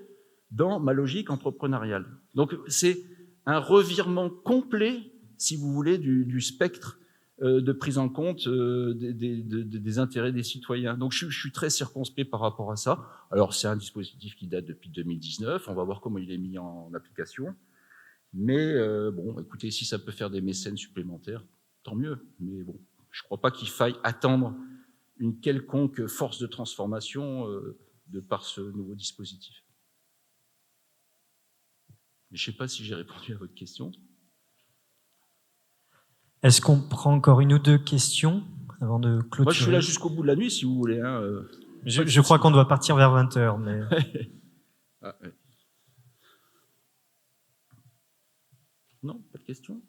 dans ma logique entrepreneuriale. Donc c'est un revirement complet, si vous voulez, du spectre de prise en compte des intérêts des citoyens. Donc je suis très circonspect par rapport à ça. Alors c'est un dispositif qui date depuis 2019, on va voir comment il est mis en application. Mais bon, écoutez, si ça peut faire des mécènes supplémentaires, tant mieux. Mais bon, je ne crois pas qu'il faille attendre une quelconque force de transformation de par ce nouveau dispositif. Mais je ne sais pas si j'ai répondu à votre question. Est-ce qu'on prend encore une ou deux questions avant de clôturer ? Moi, je suis là jusqu'au bout de la nuit, si vous voulez. Hein, je crois qu'on doit partir vers 20h. Mais... ah, ouais. Non, pas de questions ?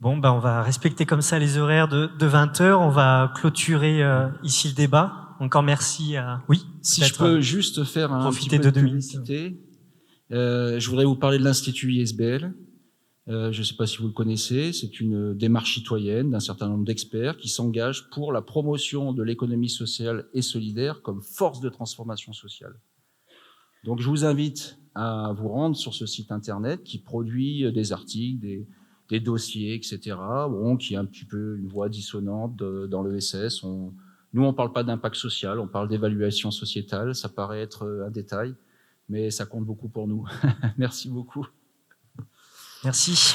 Bon, on va respecter comme ça les horaires de 20h. On va clôturer ici le débat. Encore merci à... Oui, si je peux juste faire un petit peu de publicité. Je voudrais vous parler de l'Institut ISBL. Je ne sais pas si vous le connaissez. C'est une démarche citoyenne d'un certain nombre d'experts qui s'engagent pour la promotion de l'économie sociale et solidaire comme force de transformation sociale. Donc, je vous invite à vous rendre sur ce site internet qui produit des articles, des dossiers, etc., qui est un petit peu une voix dissonante dans l'ESS. Nous, on ne parle pas d'impact social, on parle d'évaluation sociétale, ça paraît être un détail, mais ça compte beaucoup pour nous. Merci beaucoup. Merci.